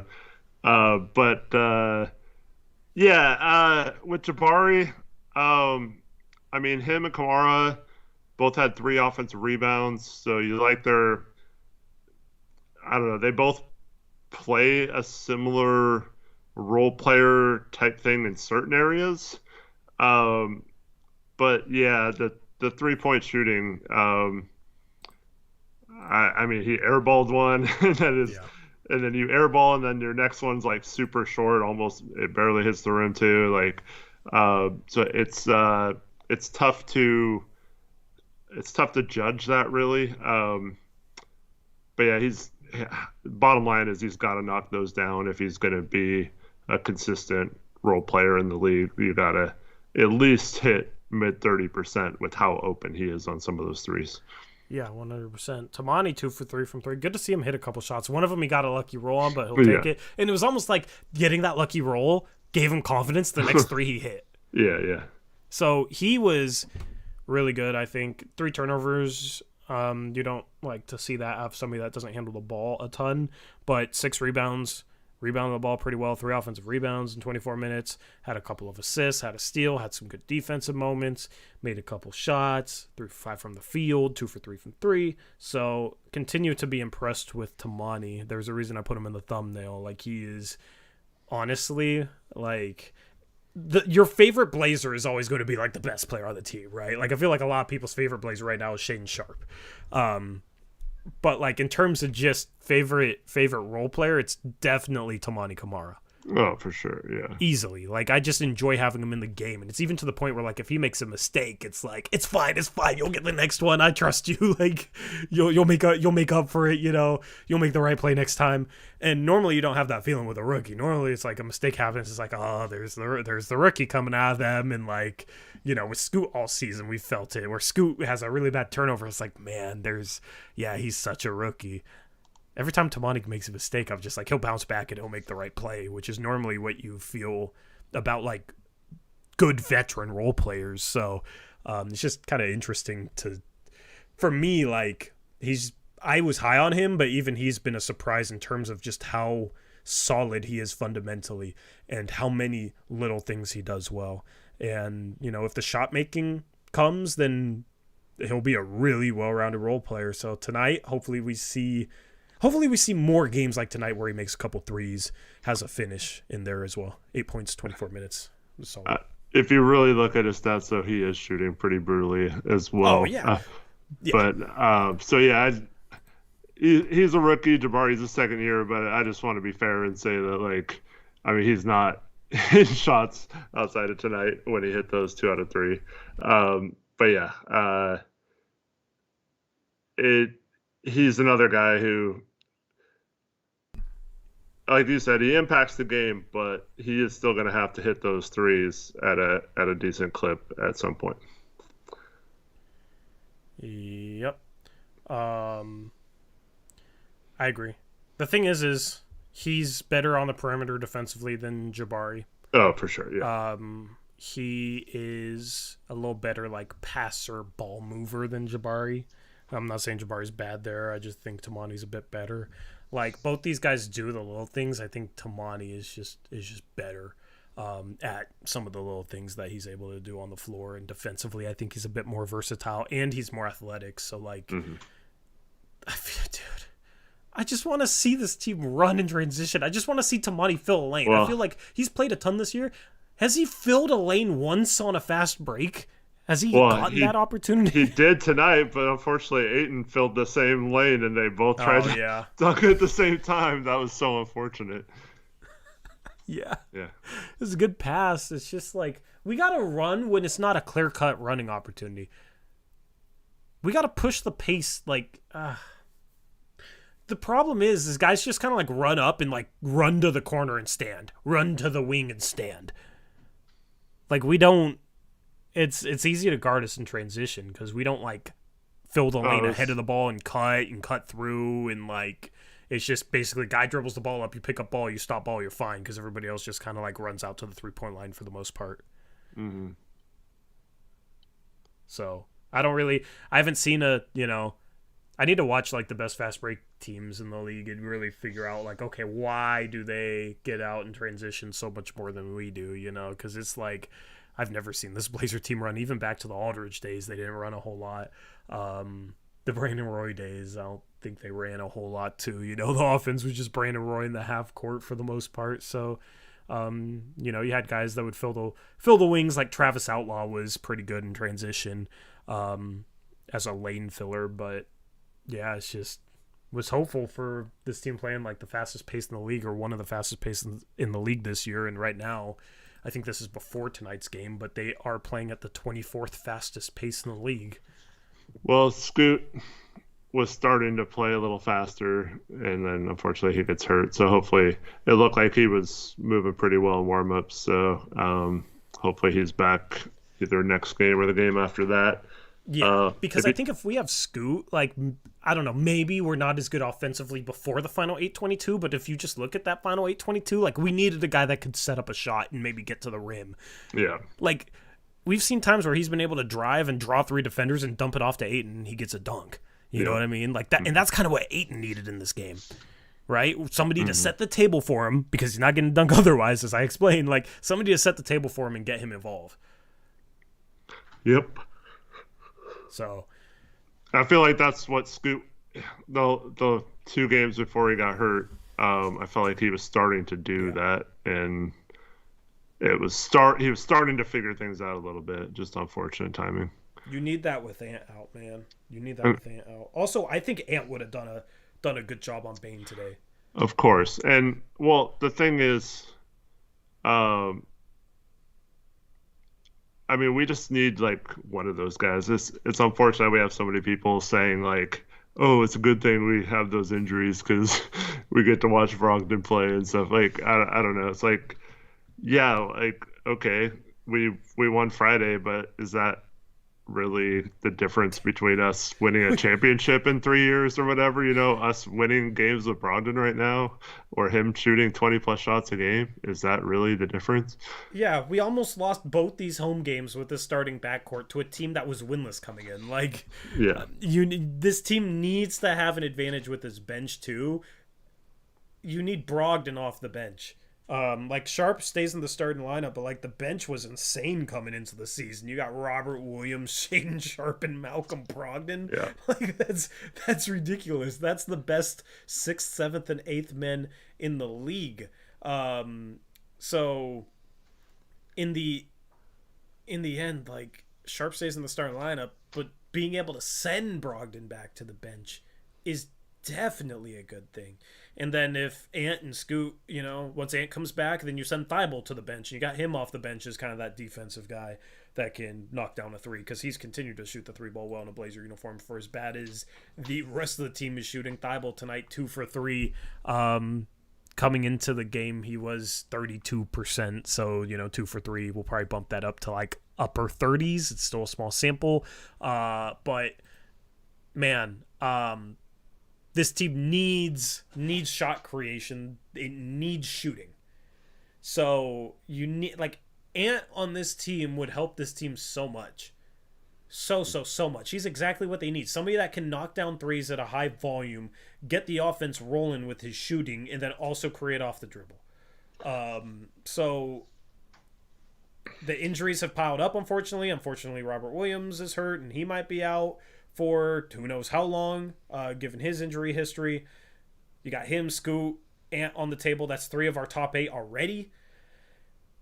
Jabari, I mean, him and Camara both had 3 offensive rebounds, so you like their, I don't know, they both play a similar role player type thing in certain areas. But yeah, the 3-point shooting, I mean, he airballed one, and then you airball, and then your next one's like super short, almost it barely hits the rim too. Like, so it's tough to judge that really. But yeah, bottom line is he's got to knock those down if he's going to be a consistent role player in the league. You got to at least hit mid 30% with how open he is on some of those threes. Yeah, 100%. Toumani 2 for 3 from 3. Good to see him hit a couple shots. One of them he got a lucky roll on, but he'll take it. And it was almost like getting that lucky roll gave him confidence the next 3 he hit. Yeah. So he was really good, I think. 3 turnovers. You don't like to see that out of somebody that doesn't handle the ball a ton, but 6 rebounds. Rebounded the ball pretty well, 3 offensive rebounds in 24 minutes, had a couple of assists, had a steal, had some good defensive moments, made a couple shots, 3 for 5 from the field, 2 for 3 from 3. So continue to be impressed with Toumani. There's a reason I put him in the thumbnail. Like, he is honestly like your favorite Blazer is always going to be like the best player on the team, right? Like, I feel like a lot of people's favorite Blazer right now is Shaedon Sharpe. But like in terms of just favorite role player, it's definitely Toumani Camara. Oh, for sure, yeah. Easily. Like, I just enjoy having him in the game. And it's even to the point where, like, if he makes a mistake, it's like, it's fine. You'll get the next one. I trust you. Like, you'll make up for it, You'll make the right play next time. And normally you don't have that feeling with a rookie. Normally it's like a mistake happens. It's like, oh, there's the rookie coming out of them. And, like, with Scoot all season, we felt it. Where Scoot has a really bad turnover, it's like, man, he's such a rookie. Every time Toumani makes a mistake, I'm just like, he'll bounce back and he'll make the right play, which is normally what you feel about like good veteran role players. So it's just kind of interesting for me, like I was high on him, but even he's been a surprise in terms of just how solid he is fundamentally and how many little things he does well. And, if the shot making comes, then he'll be a really well-rounded role player. So tonight, hopefully we see more games like tonight where he makes a couple threes, has a finish in there as well. 8 points, 24 minutes. if you really look at his stats, though, he is shooting pretty brutally as Oh well. yeah, yeah. But so yeah, he's a rookie. Jabari's a second year, but I just want to be fair and say that, like, I mean, he's not in shots outside of tonight when he hit those 2 out of 3. But yeah, he's another guy who, like you said, he impacts the game, but he is still going to have to hit those threes at a decent clip at some point. Yep. I agree. The thing is he's better on the perimeter defensively than Jabari. Oh, for sure, yeah. He is a little better like passer, ball mover than Jabari. I'm not saying Jabari's bad there. I just think Toumani's a bit better. Like both these guys do the little things. I think Toumani is just better at some of the little things that he's able to do on the floor, and defensively, I think he's a bit more versatile and he's more athletic. So like, I feel, dude, I just want to see this team run in transition. I just want to see Toumani fill a lane. Well, I feel like he's played a ton this year. Has he filled a lane once on a fast break? Has he gotten that opportunity? He did tonight, but unfortunately Ayton filled the same lane and they both tried to dunk at the same time. That was so unfortunate. Yeah. Yeah. It was a good pass. It's just like, we got to run when it's not a clear-cut running opportunity. We got to push the pace. Like, the problem is guys just kind of like run up and like run to the corner and stand. Run to the wing and stand. Like, we don't. It's easy to guard us in transition because we don't like fill the lane ahead of the ball and cut through, and like it's just basically guy dribbles the ball up, you pick up ball, you stop ball, you're fine because everybody else just kind of like runs out to the 3-point line for the most part. Mm-hmm. So I haven't seen I need to watch like the best fast break teams in the league and really figure out like, okay, why do they get out in transition so much more than we do? Because it's like, I've never seen this Blazer team run. Even back to the Aldridge days, they didn't run a whole lot. The Brandon Roy days, I don't think they ran a whole lot too. The offense was just Brandon Roy in the half court for the most part. So, you had guys that would fill the wings. Like Travis Outlaw was pretty good in transition as a lane filler. But yeah, it's just was hopeful for this team playing like the fastest pace in the league, or one of the fastest pace in the league this year. And right now, I think this is before tonight's game, but they are playing at the 24th fastest pace in the league. Well, Scoot was starting to play a little faster, and then unfortunately he gets hurt. So hopefully it looked like he was moving pretty well in warm-ups. So hopefully he's back either next game or the game after that. Yeah, because I think if we have Scoot, like, I don't know, maybe we're not as good offensively before the final 8:22, but if you just look at that final 8:22, like, we needed a guy that could set up a shot and maybe get to the rim. Yeah. Like, we've seen times where he's been able to drive and draw 3 defenders and dump it off to Ayton and he gets a dunk. You know what I mean? Like that, and that's kind of what Ayton needed in this game. Right? Somebody to set the table for him, because he's not getting a dunk otherwise, as I explained. Like, somebody to set the table for him and get him involved. Yep. So, I feel like that's what Scoot, the 2 games before he got hurt, I felt like he was starting to do that, and he was starting to figure things out a little bit. Just unfortunate timing. You need that with Ant out, man. You need that with Ant out. Also, I think Ant would have done a good job on Bane today. Of course, and well, the thing is, I mean, we just need like one of those guys. It's unfortunate we have so many people saying like, "Oh, it's a good thing we have those injuries because we get to watch Brogdon play and stuff." Like, I don't know. It's like, yeah, like okay, we won Friday, but is that really the difference between us winning a championship in 3 years or whatever? Us winning games with Brogdon right now, or him shooting 20+ shots a game, is that really the difference? Yeah, we almost lost both these home games with the starting backcourt to a team that was winless coming in. Like, yeah, this team needs to have an advantage with this bench too. You need Brogdon off the bench. Like, Sharp stays in the starting lineup, but like the bench was insane coming into the season. You got Robert Williams, Shaedon Sharp, and Malcolm Brogdon. Yeah. Like, that's ridiculous. That's the best 6th, 7th, and 8th men in the league. So in the in the end, like, Sharp stays in the starting lineup, but being able to send Brogdon back to the bench is definitely a good thing. And then if Ant and Scoot, once Ant comes back, then you send Thibault to the bench. And you got him off the bench as kind of that defensive guy that can knock down a three, because he's continued to shoot the three ball well in a Blazer uniform for as bad as the rest of the team is shooting. Thibault tonight, 2 for 3. Coming into the game, he was 32%. So, 2 for 3. We'll probably bump that up to like upper 30s. It's still a small sample. But, man, this team needs shot creation. It needs shooting. So you need, like, Ant on this team would help this team so much. So much. He's exactly what they need. Somebody that can knock down threes at a high volume, get the offense rolling with his shooting, and then also create off the dribble. So the injuries have piled up, unfortunately. Unfortunately, Robert Williams is hurt, and he might be out for who knows how long, given his injury history. You got him, Scoot, Ant on the table. That's 3 of our top 8 already.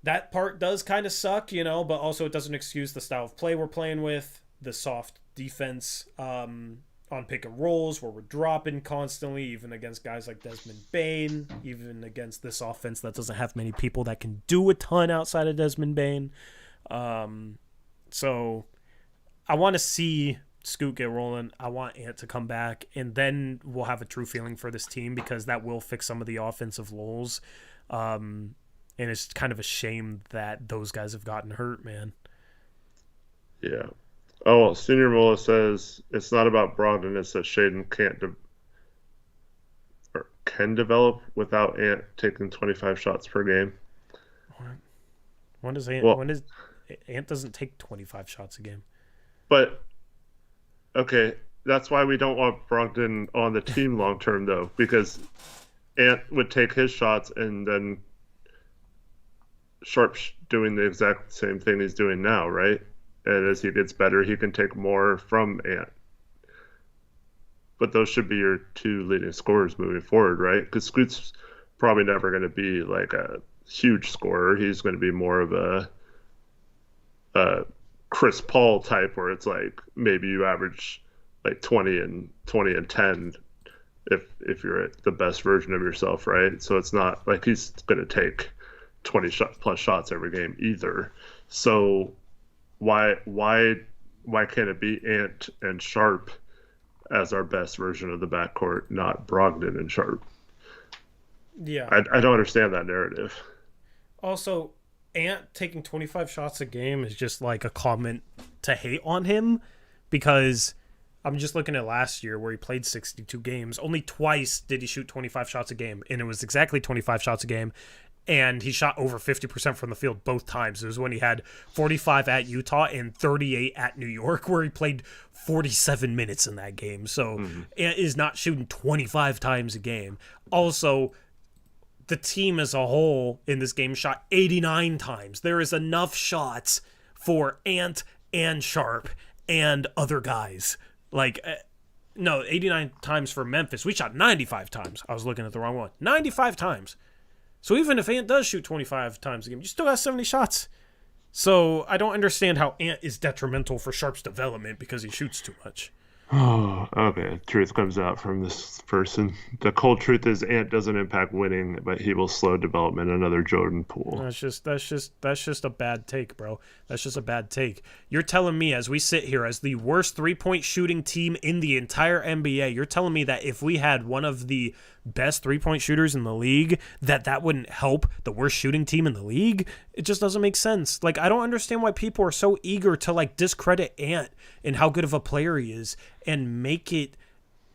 That part does kind of suck, but also it doesn't excuse the style of play we're playing with, the soft defense on pick and rolls where we're dropping constantly, even against guys like Desmond Bane, even against this offense that doesn't have many people that can do a ton outside of Desmond Bane. So I want to see Scoot get rolling. I want Ant to come back, and then we'll have a true feeling for this team, because that will fix some of the offensive lulls. And it's kind of a shame that those guys have gotten hurt, man. Yeah. Oh, well, Senior Mola says it's not about Brogdon. It's that Shaden can develop without Ant taking 25 shots per game. When does Ant? Ant doesn't take 25 shots a game. But okay, that's why we don't want Brogdon on the team long term, though, because Ant would take his shots, and then Sharp's doing the exact same thing he's doing now, right? And as he gets better, he can take more from Ant. But those should be your 2 leading scorers moving forward, right? Because Scoot's probably never going to be like a huge scorer. He's going to be more of a Chris Paul type, where it's like maybe you average like 20 and 10 if you're at the best version of yourself, right? So it's not like he's going to take 20 plus shots every game either. So why can't it be Ant and Sharp as our best version of the backcourt, not Brogdon and Sharp? Yeah. I don't understand that narrative. Also, Ant taking 25 shots a game is just like a comment to hate on him, because I'm just looking at last year where he played 62 games. Only twice did he shoot 25 shots a game, and it was exactly 25 shots a game. And he shot over 50% from the field both times. It was when he had 45 at Utah and 38 at New York, where he played 47 minutes in that game. So Ant is not shooting 25 times a game. Also, the team as a whole in this game shot 89 times. There is enough shots for Ant and Sharp and other guys. Like, no, 89 times for Memphis. We shot 95 times. I was looking at the wrong one. 95 times. So even if Ant does shoot 25 times a game, you still got 70 shots. So I don't understand how Ant is detrimental for Sharp's development because he shoots too much. Oh, okay. Truth comes out from this person. The cold truth is Ant doesn't impact winning, but he will slow development. Another Jordan Poole. That's just a bad take, bro. That's just a bad take. You're telling me, as we sit here as the worst 3-point shooting team in the entire NBA, you're telling me that if we had one of the best 3-point shooters in the league, that wouldn't help the worst shooting team in the league? It just doesn't make sense. Like, I don't understand why people are so eager to like discredit Ant and how good of a player he is and make it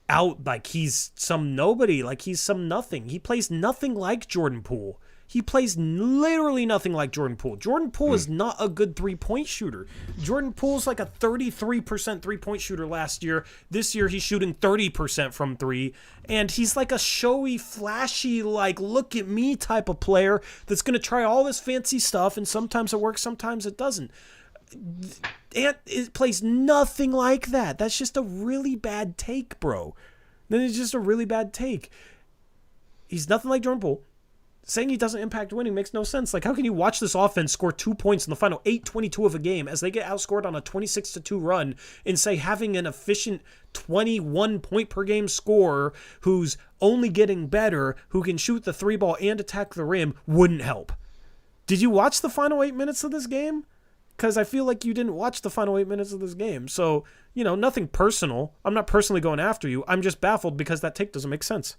out like he's some nobody, like he's some nothing. He plays nothing like Jordan Poole. He plays literally nothing like Jordan Poole. Jordan Poole is not a good 3-point shooter. Jordan Poole's like a 33% 3-point shooter last year. This year he's shooting 30% from 3. And he's like a showy, flashy, like, look at me type of player that's going to try all this fancy stuff, and sometimes it works, sometimes it doesn't. Ant plays nothing like that. That's just a really bad take, bro. Then it's just a really bad take. He's nothing like Jordan Poole. saying he doesn't impact winning makes no sense. Like, how can you watch this offense score 2 points in the final 8:22 of a game as they get outscored on a 26-2 run and say having an efficient 21 point per game scorer who's only getting better, who can shoot the 3-ball and attack the rim wouldn't help? Did you watch the final 8 minutes of this game? Because I feel like you didn't watch the final 8 minutes of this game. So, nothing personal. I'm not personally going after you. I'm just baffled because that take doesn't make sense.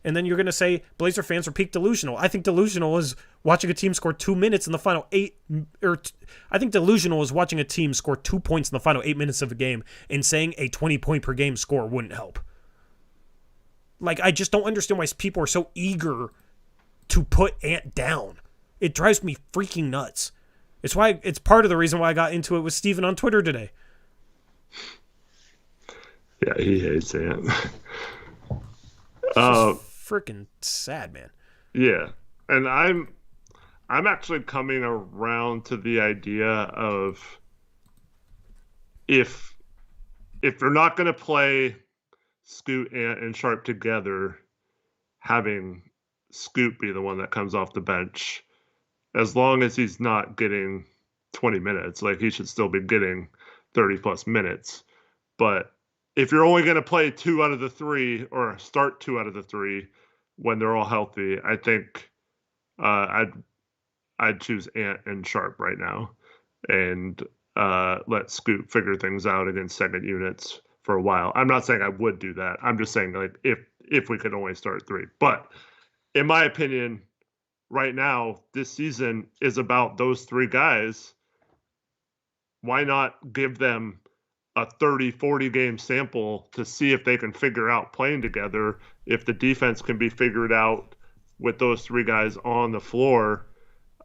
And then you're going to say Blazer fans are peak delusional. I think delusional is watching a team score 2 minutes in the final I think delusional is watching a team score 2 points in the final 8 minutes of a game and saying a 20-point per game score wouldn't help. Like, I just don't understand why people are so eager to put Ant down. It drives me freaking nuts. It's part of the reason why I got into it with Steven on Twitter today. Yeah, he hates Ant. Freaking sad, man. Yeah, and I'm actually coming around to the idea of if they're not going to play Scoot, Ant, and Sharp together, having Scoot be the one that comes off the bench, as long as he's not getting 20 minutes, like he should still be getting 30 plus minutes. But if you're only going to play 2 out of the 3 or start 2 out of the 3 when they're all healthy, I think I'd choose Ant and Sharp right now and let Scoot figure things out against second units for a while. I'm not saying I would do that. I'm just saying, like, if we could only start 3. But in my opinion, right now, this season is about those 3 guys. Why not give them a 30-40 game sample to see if they can figure out playing together, if the defense can be figured out with those 3 guys on the floor,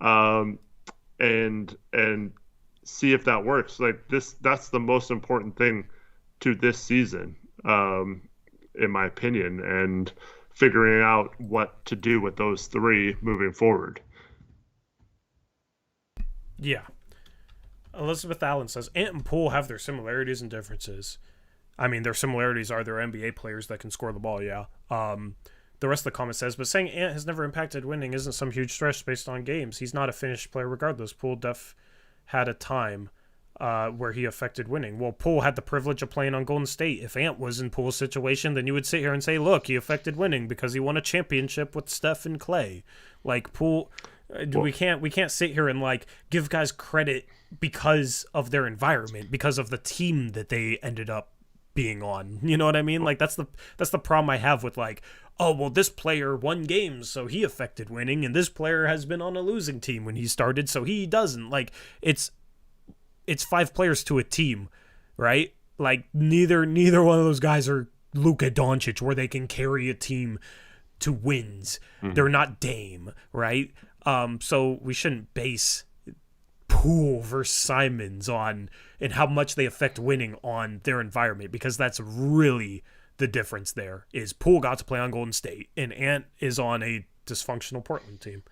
and see if that works. Like, that's the most important thing to this season, in my opinion, and figuring out what to do with those 3 moving forward. Yeah. Elizabeth Allen says, Ant and Poole have their similarities and differences. I mean, their similarities are they're NBA players that can score the ball, yeah. The rest of the comment says, but saying Ant has never impacted winning isn't some huge stretch based on games. He's not a finished player regardless. Poole had a time where he affected winning. Well, Poole had the privilege of playing on Golden State. If Ant was in Poole's situation, then you would sit here and say, look, he affected winning because he won a championship with Steph and Clay. Like, Poole... we can't sit here and like give guys credit because of their environment, because of the team that they ended up being on. You know what I mean? Like, that's the problem I have with, like, oh, well, this player won games, so he affected winning, and this player has been on a losing team when he started, so he doesn't. Like, it's 5 players to a team, right? Like, neither one of those guys are Luka Doncic where they can carry a team to wins. Mm-hmm. They're not Dame, right? So we shouldn't base Poole versus Simons on and how much they affect winning on their environment, because that's really the difference there. Is Poole got to play on Golden State and Ant is on a dysfunctional Portland team.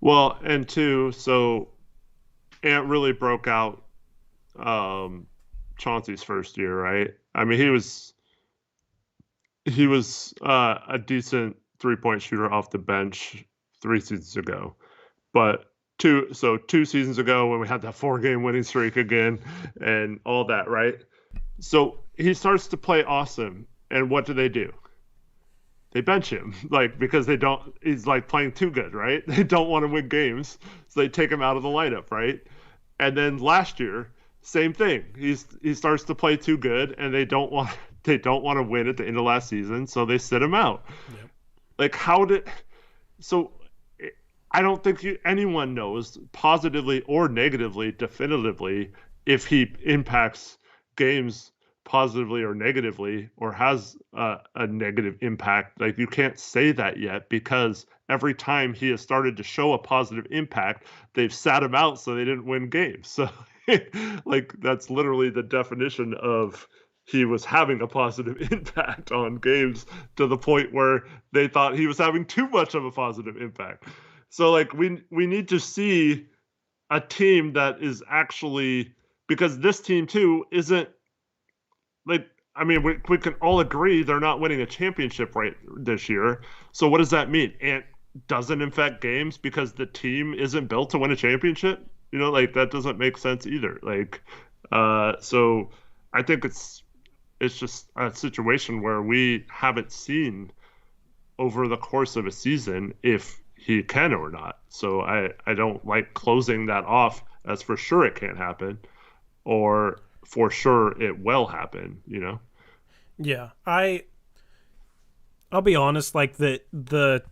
Well, and 2, so Ant really broke out Chauncey's first year, right? I mean, he was a decent 3-point shooter off the bench 3 seasons ago, but 2 seasons ago when we had that 4-game winning streak again and all that, right? So he starts to play awesome, and what do? They bench him, like, because he's like playing too good, right? They don't want to win games, so they take him out of the lineup, right? And then last year, same thing. He starts to play too good, and they don't want to win at the end of last season, so they sit him out. Yep. Like, so I don't think anyone knows positively or negatively, definitively, if he impacts games positively or negatively, or has a negative impact. Like, you can't say that yet, because every time he has started to show a positive impact, they've sat him out so they didn't win games. So, like, that's literally the definition of he was having a positive impact on games, to the point where they thought he was having too much of a positive impact. So, like, we need to see a team that is actually, because this team too isn't, like, I mean, we can all agree they're not winning a championship right this year. So what does that mean? doesn't infect games because the team isn't built to win a championship. Like that doesn't make sense either. Like, so I think it's just a situation where we haven't seen over the course of a season if he can or not. So I don't like closing that off as for sure it can't happen or for sure it will happen, Yeah. I'll be honest, like the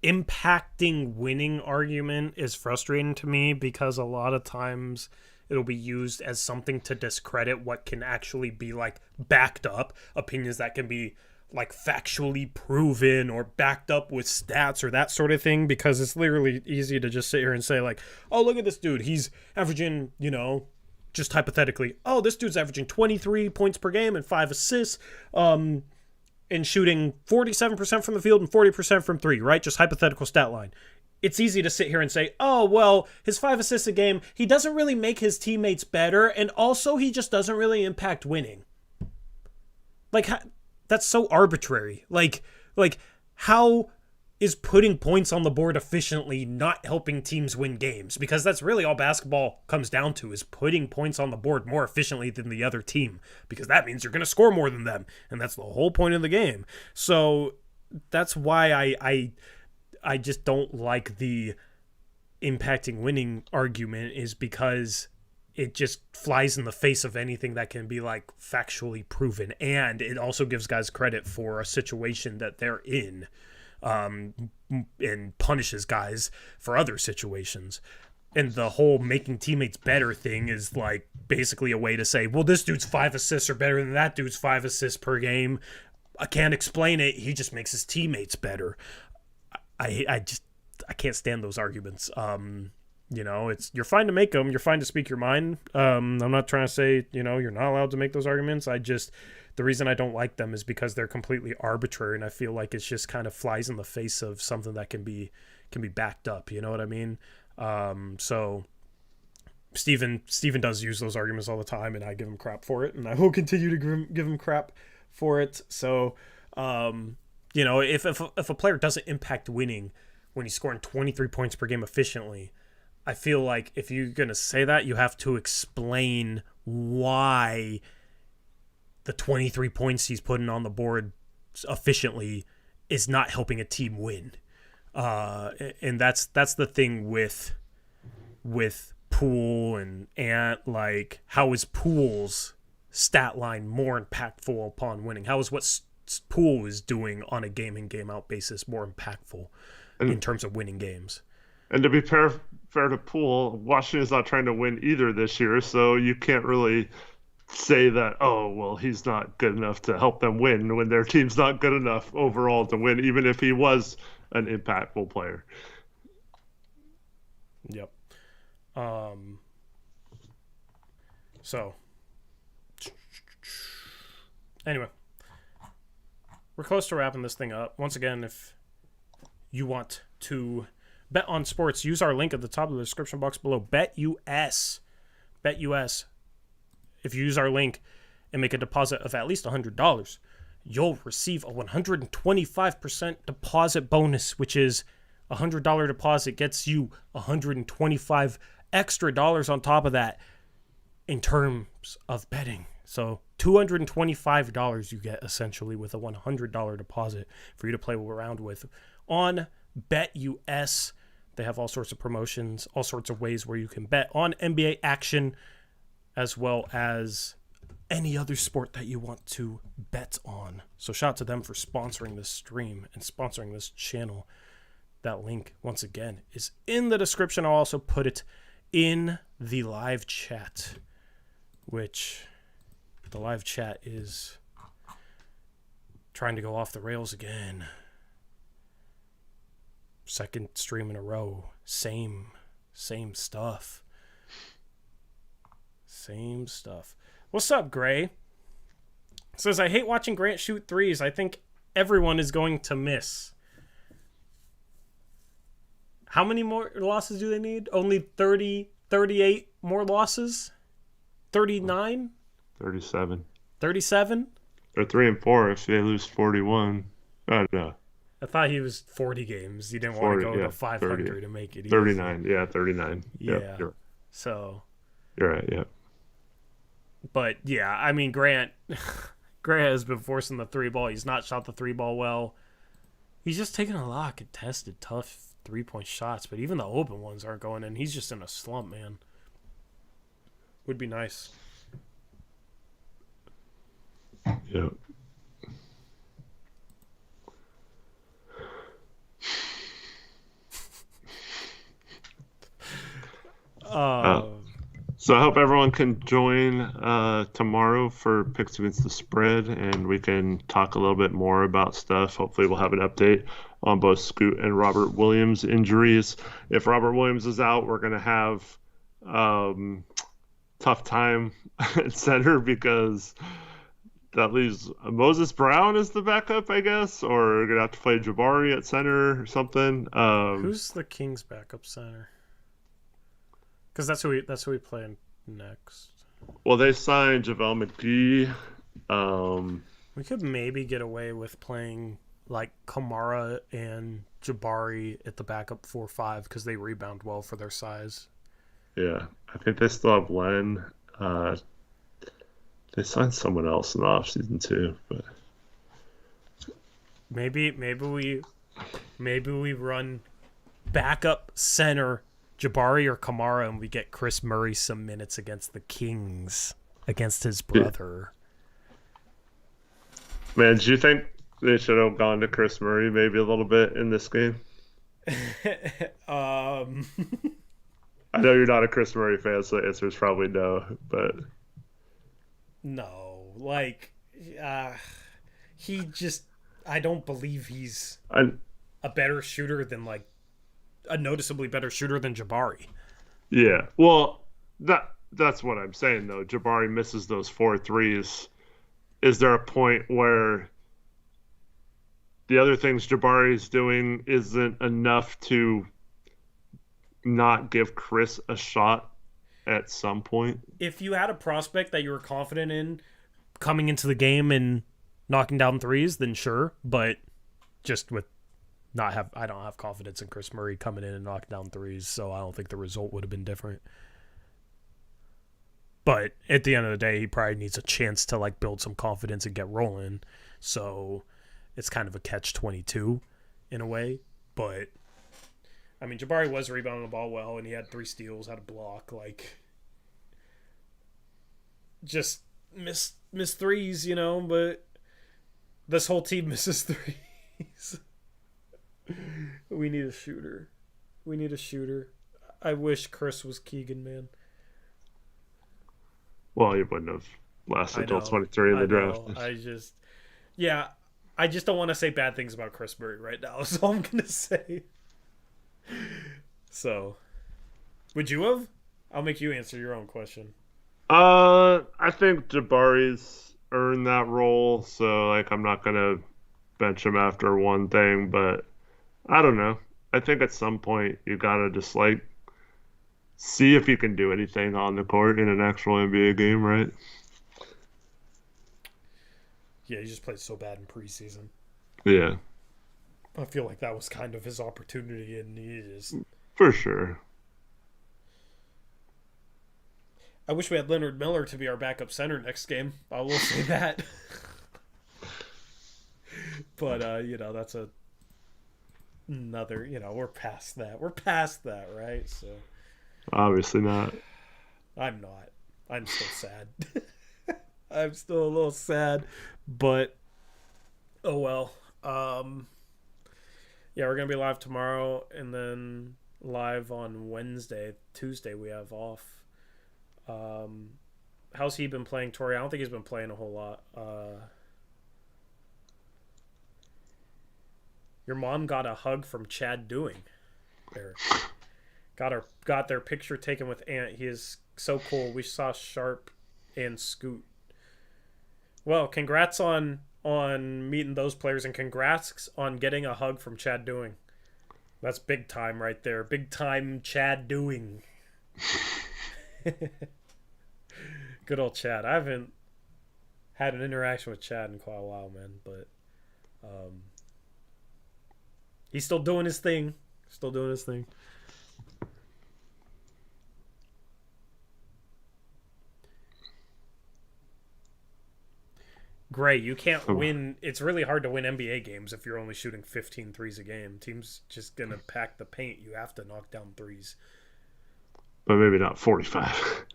impacting winning argument is frustrating to me because a lot of times it'll be used as something to discredit what can actually be like backed up, opinions that can be like factually proven or backed up with stats or that sort of thing, because it's literally easy to just sit here and say like, oh, look at this dude, he's averaging, just hypothetically, oh, this dude's averaging 23 points per game and 5 assists, and shooting 47% from the field and 40% from three, right? Just hypothetical stat line. It's easy to sit here and say, oh, well, his 5 assists a game, he doesn't really make his teammates better, and also he just doesn't really impact winning. Like, that's so arbitrary. Like how is putting points on the board efficiently not helping teams win games? Because that's really all basketball comes down to, is putting points on the board more efficiently than the other team, because that means you're going to score more than them, and that's the whole point of the game. So that's why I just don't like the impacting winning argument, is because it just flies in the face of anything that can be like factually proven, and it also gives guys credit for a situation that they're in. And punishes guys for other situations. And the whole making teammates better thing is like basically a way to say, well, this dude's 5 assists are better than that dude's 5 assists per game. I can't explain it. He just makes his teammates better. I can't stand those arguments. You're fine to make them. You're fine to speak your mind. I'm not trying to say, you're not allowed to make those arguments. The reason I don't like them is because they're completely arbitrary, and I feel like it's just kind of flies in the face of something that can be backed up. You know what I mean? So Steven does use those arguments all the time, and I give him crap for it, and I will continue to give him crap for it. So, if a player doesn't impact winning when he's scoring 23 points per game efficiently, I feel like if you're going to say that, you have to explain why the 23 points he's putting on the board efficiently is not helping a team win. And that's the thing with Poole and Ant. Like, how is Poole's stat line more impactful upon winning? How is what Poole is doing on a game in, game out basis more impactful in terms of winning games? And to be fair to Poole, Washington's not trying to win either this year, so you can't really say that, oh, well, he's not good enough to help them win when their team's not good enough overall to win, even if he was an impactful player. Yep. So, anyway, we're close to wrapping this thing up. Once again, if you want to bet on sports, use our link at the top of the description box below. BetUS. If you use our link and make a deposit of at least $100, you'll receive a 125% deposit bonus, which is a $100 deposit gets you $125 extra dollars on top of that in terms of betting. So $225 you get essentially with a $100 deposit for you to play around with on BetUS. They have all sorts of promotions, all sorts of ways where you can bet on NBA action, as well as any other sport that you want to bet on. So shout out to them for sponsoring this stream and sponsoring this channel. That link, once again, is in the description. I'll also put it in the live chat, which the live chat is trying to go off the rails again. Second stream in a row. Same stuff. Same stuff. What's up, Gray? Says, I hate watching Grant shoot threes. I think everyone is going to miss. How many more losses do they need? Only 30, 38 more losses? 39? 37. 37? They're 3-4 if they lose 41. No. I thought he was 40 games. He didn't want to go to 500 to make it easy. 39. Yeah, 39. Yeah. Yep, So. You're right, yeah. But, yeah, I mean, Grant has been forcing the 3-ball. He's not shot the 3-ball well. He's just taking a lot of contested, tough 3-point shots, but even the open ones aren't going in. He's just in a slump, man. Would be nice. Yep. So I hope everyone can join tomorrow for Picks Against the Spread, and we can talk a little bit more about stuff. Hopefully we'll have an update on both Scoot and Robert Williams' injuries. If Robert Williams is out, we're going to have tough time at center because that leaves Moses Brown as the backup, I guess, or we're going to have to play Jabari at center or something. Who's the Kings' backup center? Because that's who we play next. Well, they signed JaVale McGee. We could maybe get away with playing like Camara and Jabari at the backup 4-5 because they rebound well for their size. Yeah, I think they still have Len. They signed someone else in the offseason too, but maybe we run backup center Jabari or Camara, and we get Chris Murray some minutes against the Kings, against his brother. Man, do you think they should have gone to Chris Murray maybe a little bit in this game? I know you're not a Chris Murray fan, so the answer is probably no, but... No, like, he just... I don't believe he's a better shooter than, like, a noticeably better shooter than Jabari. Yeah, well, that's what I'm saying, though. Jabari misses those 4 threes. Is there a point where the other things Jabari's doing isn't enough to not give Chris a shot at some point? If you had a prospect that you were confident in coming into the game and knocking down threes, then sure, but just with I don't have confidence in Chris Murray coming in and knocking down threes, so I don't think the result would have been different. But at the end of the day, he probably needs a chance to like build some confidence and get rolling. So it's kind of a catch-22 in a way. But I mean, Jabari was rebounding the ball well, and he had 3 steals, had a block, like just miss threes, you know. But this whole team misses threes. We need a shooter. I wish Chris was Keegan, man. Well, he wouldn't have lasted until 23 in the draft. I just don't want to say bad things about Chris Murray right now. That's all I'm going to say. So, would you have? I'll make you answer your own question. I think Jabari's earned that role, so like I'm not going to bench him after one thing, but I don't know. I think at some point you gotta just like see if you can do anything on the court in an actual NBA game, right? Yeah, he just played so bad in preseason. Yeah. I feel like that was kind of his opportunity, and he just... For sure. I wish we had Leonard Miller to be our backup center next game. I will say that. But, that's another, we're past that. We're past that, right? So obviously not. I'm not. I'm still sad. I'm still a little sad, but oh well. Yeah, we're gonna be live tomorrow, and then live on Wednesday. Tuesday we have off. How's he been playing, Tori? I don't think he's been playing a whole lot. Your mom got a hug from Chad Doing. Eric. Got their picture taken with Ant. He is so cool. We saw Sharp and Scoot. Well, congrats on meeting those players, and congrats on getting a hug from Chad Doing. That's big time right there. Big time Chad Doing. Good old Chad. I haven't had an interaction with Chad in quite a while, man, but He's still doing his thing. Still doing his thing. Gray, you can't win. It's really hard to win NBA games if you're only shooting 15 threes a game. Teams just going to pack the paint. You have to knock down threes. But maybe not 45.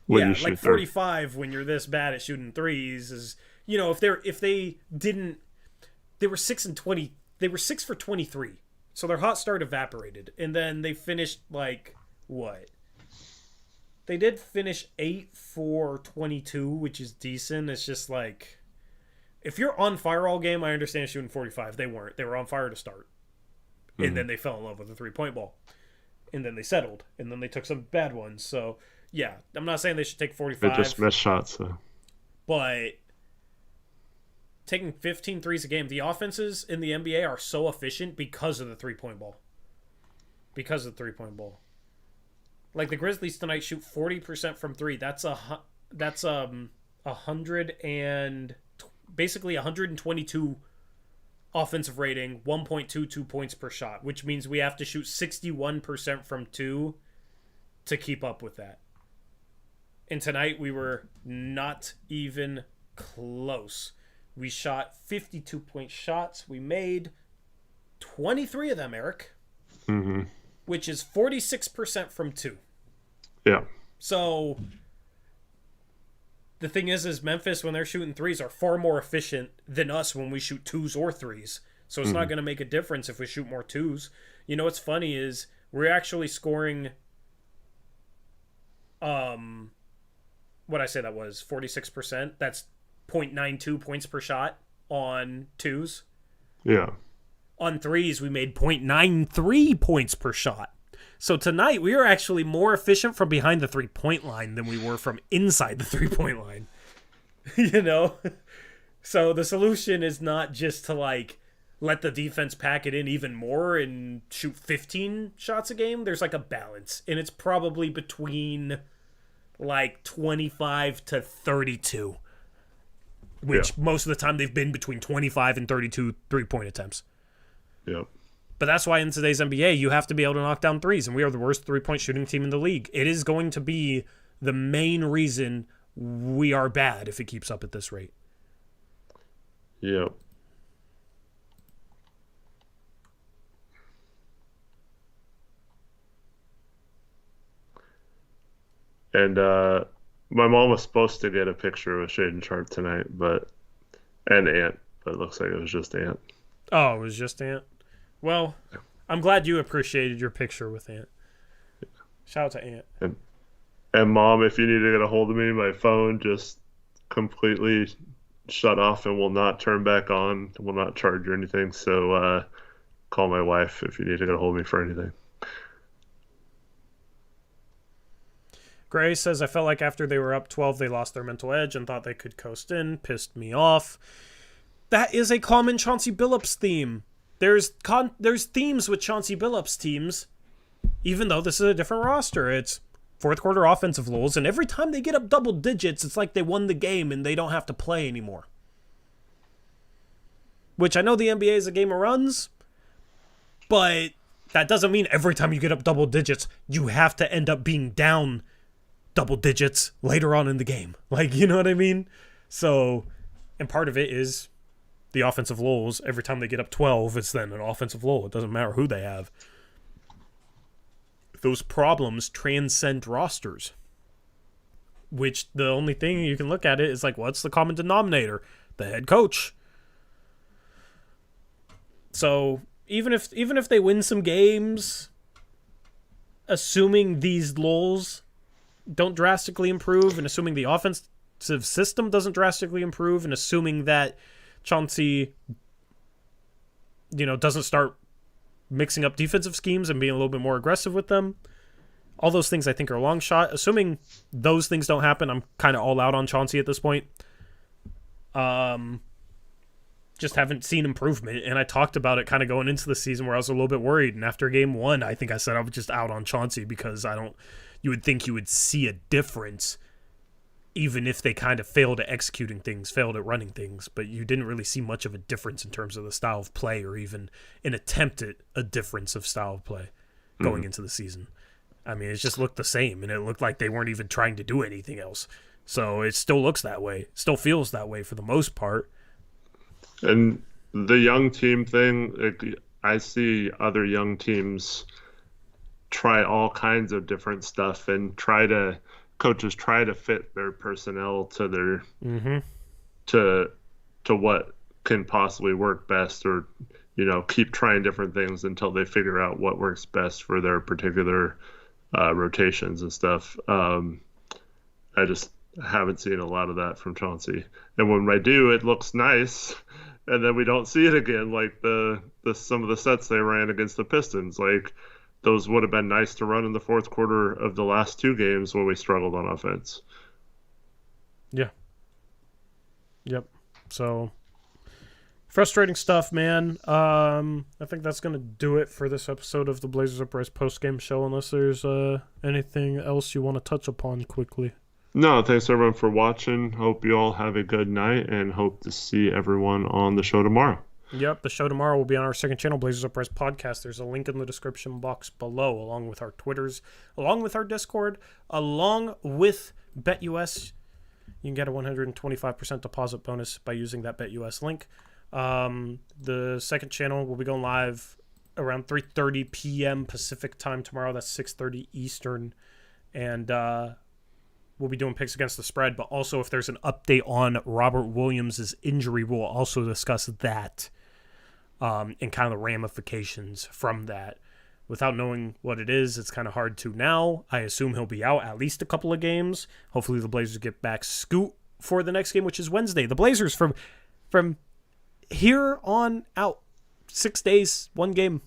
Yeah, like 45 when you're this bad at shooting threes is, you know, if they didn't, they were 6 and 20. They were 6 for 23. So their hot start evaporated. And then they finished like, what? They did finish 8 for 22, which is decent. It's just like, if you're on fire all game, I understand shooting 45. They weren't. They were on fire to start. And then they fell in love with the three-point ball. And then they settled. And then they took some bad ones. So, yeah, I'm not saying they should take 45. They just missed shots, so. But taking 15 threes a game, the offenses in the NBA are so efficient because of the three-point ball. Because of the three-point ball. Like the Grizzlies tonight shoot 40% from three. That's 100 and basically 122 offensive rating, 1.22 points per shot, which means we have to shoot 61% from two to keep up with that. And tonight we were not even close. We shot 52-point shots. We made 23 of them, Eric, which is 46% from two. Yeah. So the thing is Memphis, when they're shooting threes, are far more efficient than us when we shoot twos or threes. So it's not going to make a difference if we shoot more twos. You know what's funny is we're actually scoring, what I say that was, 46%. That's 0.92 points per shot on twos. Yeah. On threes, we made 0.93 points per shot. So tonight, we are actually more efficient from behind the three-point line than we were from inside the three-point line. You know? So the solution is not just to, like, let the defense pack it in even more and shoot 15 shots a game. There's, like, a balance. And it's probably between, like, 25 to 32. Which most of the time they've been between 25 and 32 three-point attempts. Yep. But that's why in today's NBA, you have to be able to knock down threes, and we are the worst three-point shooting team in the league. It is going to be the main reason we are bad if it keeps up at this rate. Yep. And my mom was supposed to get a picture of Shaden Sharp tonight, and Ant, but it looks like it was just Ant. Oh, it was just Ant? Well, I'm glad you appreciated your picture with Ant. Shout out to Ant. And Mom, if you need to get a hold of me, my phone just completely shut off and will not turn back on, will not charge or anything. So call my wife if you need to get a hold of me for anything. Gray says, I felt like after they were up 12, they lost their mental edge and thought they could coast in. Pissed me off. That is a common Chauncey Billups theme. There's themes with Chauncey Billups teams, even though this is a different roster. It's fourth quarter offensive lulls, and every time they get up double digits, it's like they won the game and they don't have to play anymore. Which I know the NBA is a game of runs, but that doesn't mean every time you get up double digits, you have to end up being down double digits later on in the game. Like, you know what I mean? So, and part of it is the offensive lulls. Every time they get up 12, it's then an offensive lull. It doesn't matter who they have. Those problems transcend rosters. Which the only thing you can look at it is like, what's the common denominator? The head coach. So even if they win some games, assuming these lulls don't drastically improve, and assuming the offensive system doesn't drastically improve, and assuming that Chauncey, doesn't start mixing up defensive schemes and being a little bit more aggressive with them. All those things I think are a long shot. Assuming those things don't happen, I'm kind of all out on Chauncey at this point. Just haven't seen improvement, and I talked about it kind of going into the season where I was a little bit worried, and after game one, I think I said I was just out on Chauncey because you would think you would see a difference even if they kind of failed at executing things, failed at running things, but you didn't really see much of a difference in terms of the style of play or even an attempt at a difference of style of play going into the season. I mean, it just looked the same, and it looked like they weren't even trying to do anything else. So it still looks that way, still feels that way for the most part. And the young team thing, I see other young teams try all kinds of different stuff and coaches try to fit their personnel to their to what can possibly work best, or keep trying different things until they figure out what works best for their particular rotations and stuff. I just haven't seen a lot of that from Chauncey, and when I do, it looks nice, and then we don't see it again, like the some of the sets they ran against the Pistons. Like, those would have been nice to run in the fourth quarter of the last two games when we struggled on offense. Yeah. Yep. So, frustrating stuff, man. I think that's going to do it for this episode of the Blazers Uprise postgame show, unless there's anything else you want to touch upon quickly. No, thanks everyone for watching. Hope you all have a good night, and hope to see everyone on the show tomorrow. Yep, the show tomorrow will be on our second channel, Blazers Uprise Podcast. There's a link in the description box below, along with our Twitters, along with our Discord, along with BetUS. You can get a 125% deposit bonus by using that BetUS link. The second channel will be going live around 3:30 p.m. Pacific time tomorrow. That's 6:30 Eastern. And we'll be doing picks against the spread, but also if there's an update on Robert Williams' injury, we'll also discuss that. And kind of the ramifications from that. Without knowing what it is, it's kind of hard to now. I assume he'll be out at least a couple of games. Hopefully the Blazers get back Scoot for the next game, which is Wednesday. The Blazers from here on out, 6 days, 1 game.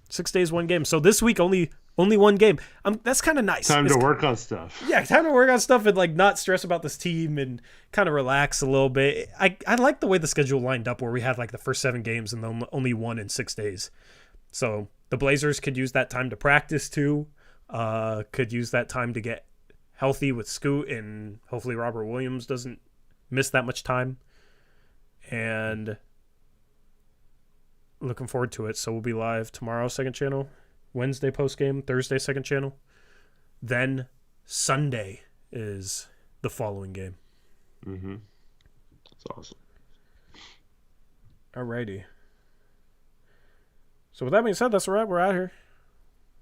6 days, 1 game. So this week only one game. That's kind of nice. Time to work on stuff. Yeah, time to work on stuff and like not stress about this team and kind of relax a little bit. I like the way the schedule lined up, where we had like the first 7 games and then only 1 in 6 days. So the Blazers could use that time to practice too. Could use that time to get healthy with Scoot, and hopefully Robert Williams doesn't miss that much time. And looking forward to it. So we'll be live tomorrow, second channel. Wednesday postgame, Thursday second channel. Then Sunday is the following game. That's awesome. Alrighty. So with that being said, that's all right. We're out here.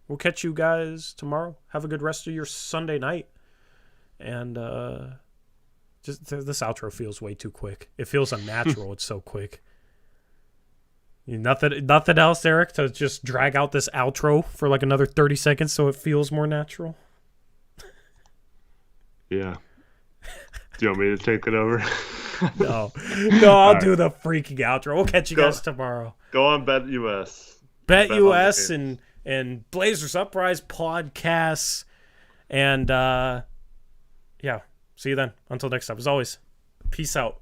We'll catch you guys tomorrow. Have a good rest of your Sunday night. And just this outro feels way too quick. It feels unnatural. It's so quick. Nothing else, Eric, to just drag out this outro for like another 30 seconds so it feels more natural? Yeah. Do you want me to take it over? No, I'll do the freaking outro. We'll catch you guys tomorrow. Go on BetUS. BetUS and Blazers Uprise podcasts. And, yeah, see you then. Until next time, as always, peace out.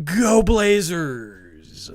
Go Blazers!